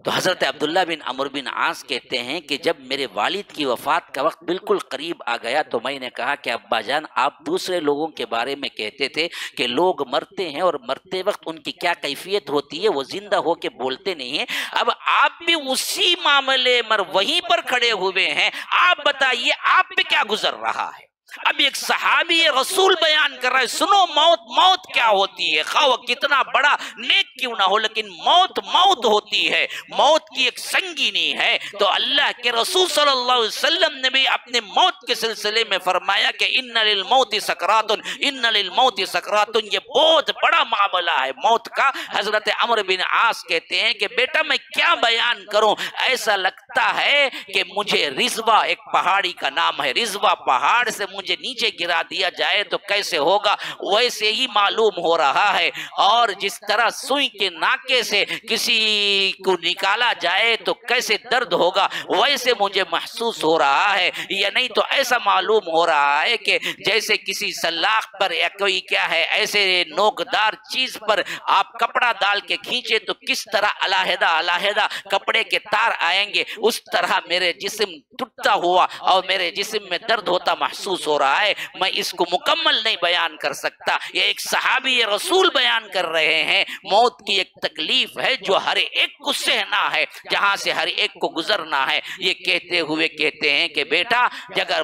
تو حضرت عبداللہ بن عمرو بن عاص کہتے ہیں کہ جب میرے والد کی وفات کا وقت بالکل قریب آ گیا تو میں نے کہا کہ ابا جان آپ دوسرے لوگوں کے بارے میں کہتے تھے کہ لوگ مرتے ہیں اور مرتے وقت ان کی کیا کیفیت ہوتی ہے، وہ زندہ ہو کے بولتے نہیں ہیں، اب آپ بھی اسی معاملے میں وہیں پر کھڑے ہوئے ہیں، آپ بتائیے آپ پہ کیا گزر رہا ہے؟ اب ایک صحابی رسول بیان کر رہا ہے، سنو موت کیا ہوتی ہے، خواہ وہ کتنا بڑا نیک کیوں نہ ہو، لیکن موت ہوتی ہے، موت کی ایک سنگینی ہے۔ تو اللہ کے رسول صلی اللہ علیہ وسلم نے بھی اپنے موت کے سلسلے میں فرمایا کہ ان للموت سکرات، ان للموت سکرات، یہ بہت بڑا معاملہ ہے موت کا۔ حضرت عمرو بن عاص کہتے ہیں کہ بیٹا میں کیا بیان کروں، ایسا لگتا ہے کہ مجھے رضوا، ایک پہاڑی کا نام ہے رضوا، پہاڑ سے مجھے نیچے گرا دیا جائے تو کیسے ہوگا، ویسے ہی معلوم ہو رہا ہے، اور جس طرح سوئی کے ناکے سے کسی کو نکالا جائے تو کیسے درد ہوگا ویسے مجھے محسوس ہو رہا ہے، یا نہیں تو ایسا معلوم ہو رہا ہے کہ جیسے کسی سلاخ پر یا کوئی کیا ہے ایسے نوکدار چیز پر آپ کپڑا ڈال کے کھینچے تو کس طرح علیحدہ علیحدہ کپڑے کے تار آئیں گے، اس طرح میرے جسم ٹوٹتا ہوا اور میرے جسم میں درد ہوتا محسوس ہو رہا ہے۔ میں اس کو مکمل نہیں بیان کر سکتا، یہ ایک صحابی رسول بیان کر رہے ہیں، موت کی ایک تکلیف ہے جو ہر ایک کو سہنا ہے، جہاں سے ہر ایک کو گزرنا ہے۔ یہ کہتے ہوئے کہتے ہیں کہ بیٹا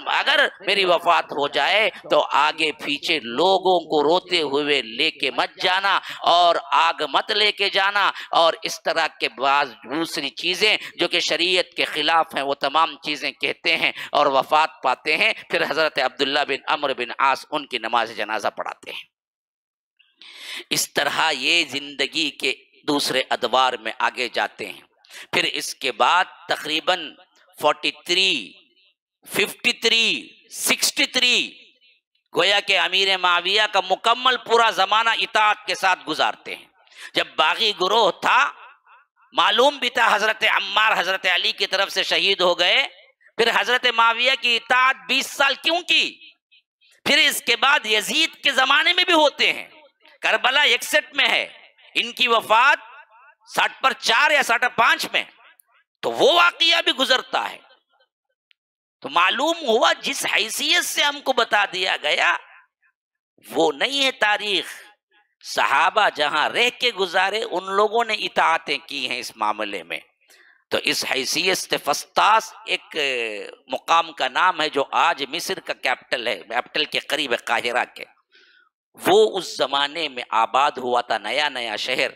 اگر میری وفات ہو جائے تو آگے پیچھے لوگوں کو روتے ہوئے لے کے مت جانا اور آگ مت لے کے جانا، اور اس طرح کے بعض دوسری چیزیں جو کہ شریعت کے خلاف ہیں وہ تمام چیزیں کہتے ہیں اور وفات پاتے ہیں۔ پھر حضرت عبداللہ بن عمرو بن عاص ان کی نماز جنازہ پڑھاتے ہیں۔ اس طرح یہ زندگی کے دوسرے ادوار میں آگے جاتے ہیں۔ پھر اس کے بعد تقریباً 43 53 63 گویا کہ امیر معاویہ کا مکمل پورا زمانہ اطاعت کے ساتھ گزارتے ہیں۔ جب باغی گروہ تھا، معلوم بھی تھا حضرت عمار حضرت علی کی طرف سے شہید ہو گئے، پھر حضرت معاویہ کی اطاعت 20 سال کیوں کی؟ پھر اس کے بعد یزید کے زمانے میں بھی ہوتے ہیں، کربلا 61 میں ہے، ان کی وفات 60 پر 4 یا 65 میں، تو وہ واقعہ بھی گزرتا ہے۔ تو معلوم ہوا جس حیثیت سے ہم کو بتا دیا گیا وہ نہیں ہے تاریخ، صحابہ جہاں رہ کے گزارے ان لوگوں نے اطاعتیں کی ہیں اس معاملے میں۔ تو اس حیثیت سے فسطاس ایک مقام کا نام ہے جو آج مصر کا کیپٹل ہے، کیپٹل کے قریب ہے، قاہرہ کے، وہ اس زمانے میں آباد ہوا تھا، نیا نیا شہر،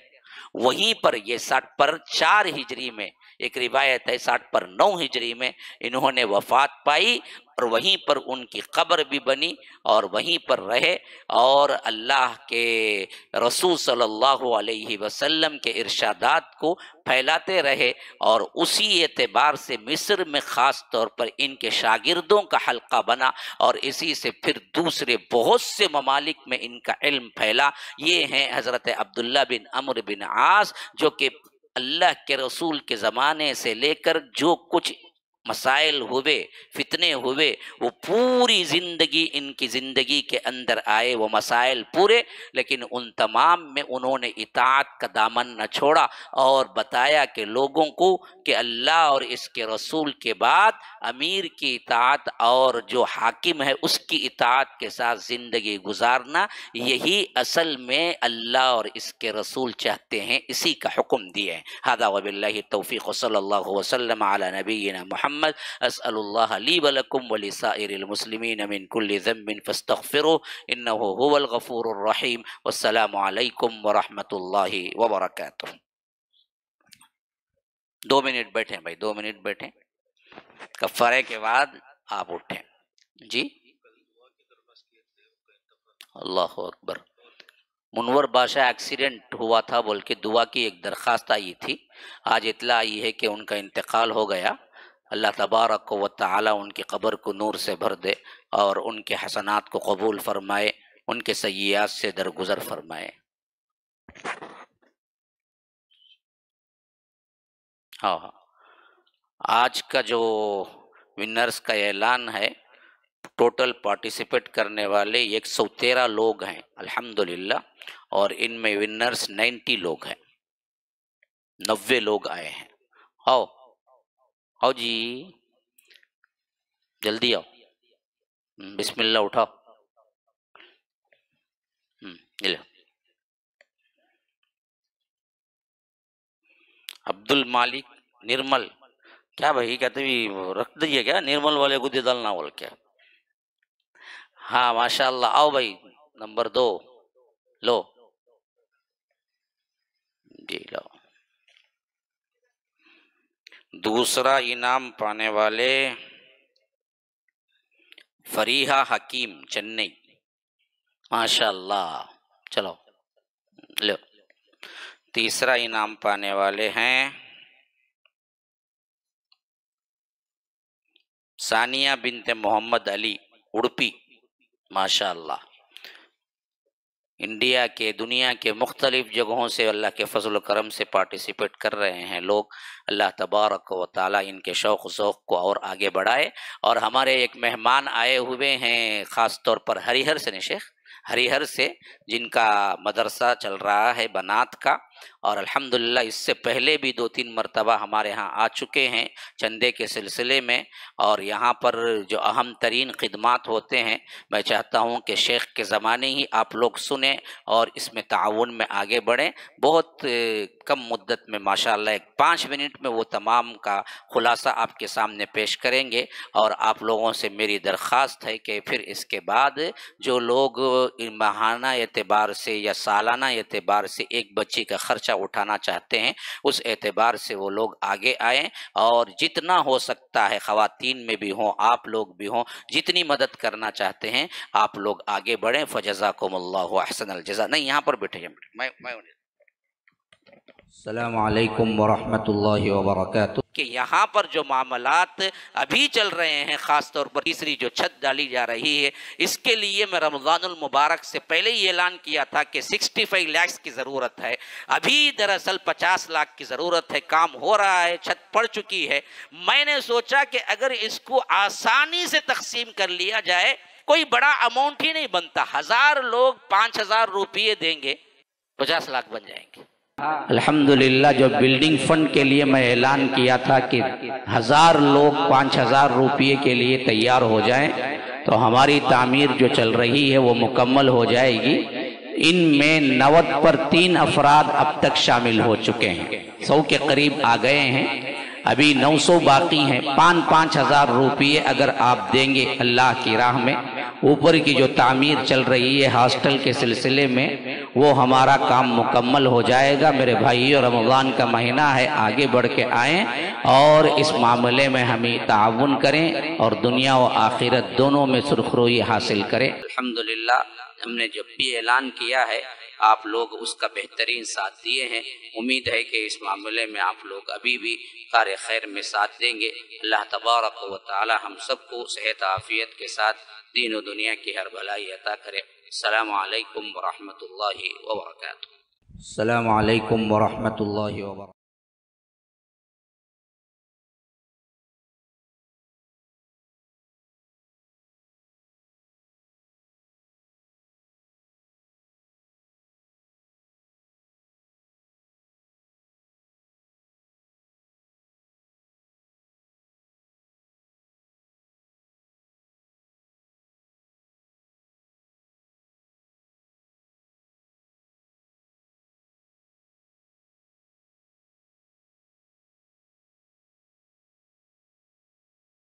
وہیں پر یہ 60 پر 4 ہجری میں، ایک روایت ہے 60 پر 9 ہجری میں انہوں نے وفات پائی، اور وہیں پر ان کی قبر بھی بنی اور وہیں پر رہے، اور اللہ کے رسول صلی اللہ علیہ وسلم کے ارشادات کو پھیلاتے رہے، اور اسی اعتبار سے مصر میں خاص طور پر ان کے شاگردوں کا حلقہ بنا، اور اسی سے پھر دوسرے بہت سے ممالک میں ان کا علم پھیلا۔ یہ ہیں حضرت عبداللہ بن عمرو بن عاص، جو کہ اللہ کے رسول کے زمانے سے لے کر جو کچھ مسائل ہوئے، فتنے ہوئے، وہ پوری زندگی ان کی زندگی کے اندر آئے وہ مسائل پورے، لیکن ان تمام میں انہوں نے اطاعت کا دامن نہ چھوڑا، اور بتایا کہ لوگوں کو کہ اللہ اور اس کے رسول کے بعد امیر کی اطاعت اور جو حاکم ہے اس کی اطاعت کے ساتھ زندگی گزارنا، یہی اصل میں اللہ اور اس کے رسول چاہتے ہیں، اسی کا حکم دیا ہے۔ ھذا وباللہ التوفیق، صلی اللہ وسلم علی نبینا محمد۔ اسأل اللہ لی ولکم ولسائر المسلمین من کل ذنب فاستغفروه انہ هو الغفور الرحیم، والسلام علیکم ورحمۃ اللہ وبرکاتہ۔ 2 منٹ بیٹھیں بھائی، 2 منٹ بیٹھیں، کفارے کے بعد آپ اٹھیں جی۔ اللہ اکبر۔ منور بادشاہ ایکسیڈنٹ ہوا تھا بول کے دعا کی ایک درخواست آئی تھی، آج اطلاع آئی ہے کہ ان کا انتقال ہو گیا۔ اللہ تبارک و تعالی ان کی قبر کو نور سے بھر دے، اور ان کے حسنات کو قبول فرمائے، ان کے سیئات سے درگزر فرمائے۔ ہاں، آج کا جو ونرز کا اعلان ہے، ٹوٹل پارٹیسپیٹ کرنے والے 113 لوگ ہیں الحمدللہ، اور ان میں ونرز 90 لوگ ہیں، 90 لوگ آئے ہیں۔ آؤ آؤ جی، جلدی آؤ، بسم اللہ اٹھاؤ۔ عبد المالک نرمل، کیا بھائی کہتے بھی رکھ دیجیے کیا نرمل والے کو دے ڈالنا بول کیا؟ ہاں ماشاء اللہ، آؤ بھائی نمبر 2 لو جی، لو۔ دوسرا انعام پانے والے فریحہ حکیم چنئی، ماشاء اللہ، چلو لو۔ تیسرا انعام پانے والے ہیں ثانیہ بنت محمد علی اڑپی، ماشاء اللہ، انڈیا کے دنیا کے مختلف جگہوں سے اللہ کے فضل و کرم سے پارٹیسپیٹ کر رہے ہیں لوگ۔ اللہ تبارک و تعالیٰ ان کے شوق و ذوق کو اور آگے بڑھائے۔ اور ہمارے ایک مہمان آئے ہوئے ہیں خاص طور پر ہریہر سے، شیخ ہریہر سے، جن کا مدرسہ چل رہا ہے بنات کا، اور الحمدللہ اس سے پہلے بھی 2-3 مرتبہ ہمارے ہاں آ چکے ہیں چندے کے سلسلے میں، اور یہاں پر جو اہم ترین خدمات ہوتے ہیں، میں چاہتا ہوں کہ شیخ کے زمانے ہی آپ لوگ سنیں اور اس میں تعاون میں آگے بڑھیں۔ بہت کم مدت میں ماشاءاللہ 5 منٹ میں وہ تمام کا خلاصہ آپ کے سامنے پیش کریں گے، اور آپ لوگوں سے میری درخواست ہے کہ پھر اس کے بعد جو لوگ ماہانہ اعتبار سے یا سالانہ اعتبار سے ایک بچی کا خرچہ اٹھانا چاہتے ہیں، اس اعتبار سے وہ لوگ آگے آئیں، اور جتنا ہو سکتا ہے خواتین میں بھی ہوں، آپ لوگ بھی ہوں، جتنی مدد کرنا چاہتے ہیں آپ لوگ آگے بڑھیں۔ فجزاکم اللہ احسن الجزا۔ نہیں یہاں پر بیٹھے، میں السلام علیکم ورحمۃ اللہ وبرکاتہ۔ کہ یہاں پر جو معاملات ابھی چل رہے ہیں، خاص طور پر تیسری جو چھت ڈالی جا رہی ہے، اس کے لیے میں رمضان المبارک سے پہلے ہی اعلان کیا تھا کہ 65 لاکھ کی ضرورت ہے۔ ابھی دراصل 50 لاکھ کی ضرورت ہے، کام ہو رہا ہے، چھت پڑ چکی ہے۔ میں نے سوچا کہ اگر اس کو آسانی سے تقسیم کر لیا جائے، کوئی بڑا اماؤنٹ ہی نہیں بنتا، 1000 لوگ 5000 روپیے دیں گے، 50 لاکھ بن جائیں گے۔ الحمدللہ جو بلڈنگ فنڈ کے لیے میں اعلان کیا تھا کہ 1000 لوگ 5000 روپیے کے لیے تیار ہو جائیں، تو ہماری تعمیر جو چل رہی ہے وہ مکمل ہو جائے گی۔ ان میں 90 پر 3 افراد اب تک شامل ہو چکے ہیں، 100 کے قریب آ گئے ہیں، ابھی 900 باقی ہیں۔ 5,000 روپیے اگر آپ دیں گے اللہ کی راہ میں، اوپر کی جو تعمیر چل رہی ہے ہاسٹل کے سلسلے میں، وہ ہمارا کام مکمل ہو جائے گا۔ میرے بھائیو، رمضان کا مہینہ ہے، آگے بڑھ کے آئیں اور اس معاملے میں ہمیں تعاون کریں اور دنیا و آخرت دونوں میں سرخروئی حاصل کریں۔ الحمدللہ ہم نے جب بھی اعلان کیا ہے آپ لوگ اس کا بہترین ساتھ دیے ہیں۔ امید ہے کہ اس معاملے میں آپ لوگ ابھی بھی کار خیر میں ساتھ دیں گے۔ اللہ تبارک و تعالی ہم سب کو صحت عافیت کے ساتھ دین و دنیا کی ہر بھلائی عطا کرے۔ السلام علیکم ورحمۃ اللہ وبرکاتہ۔ السلام علیکم ورحمۃ اللہ وبرکاتہ۔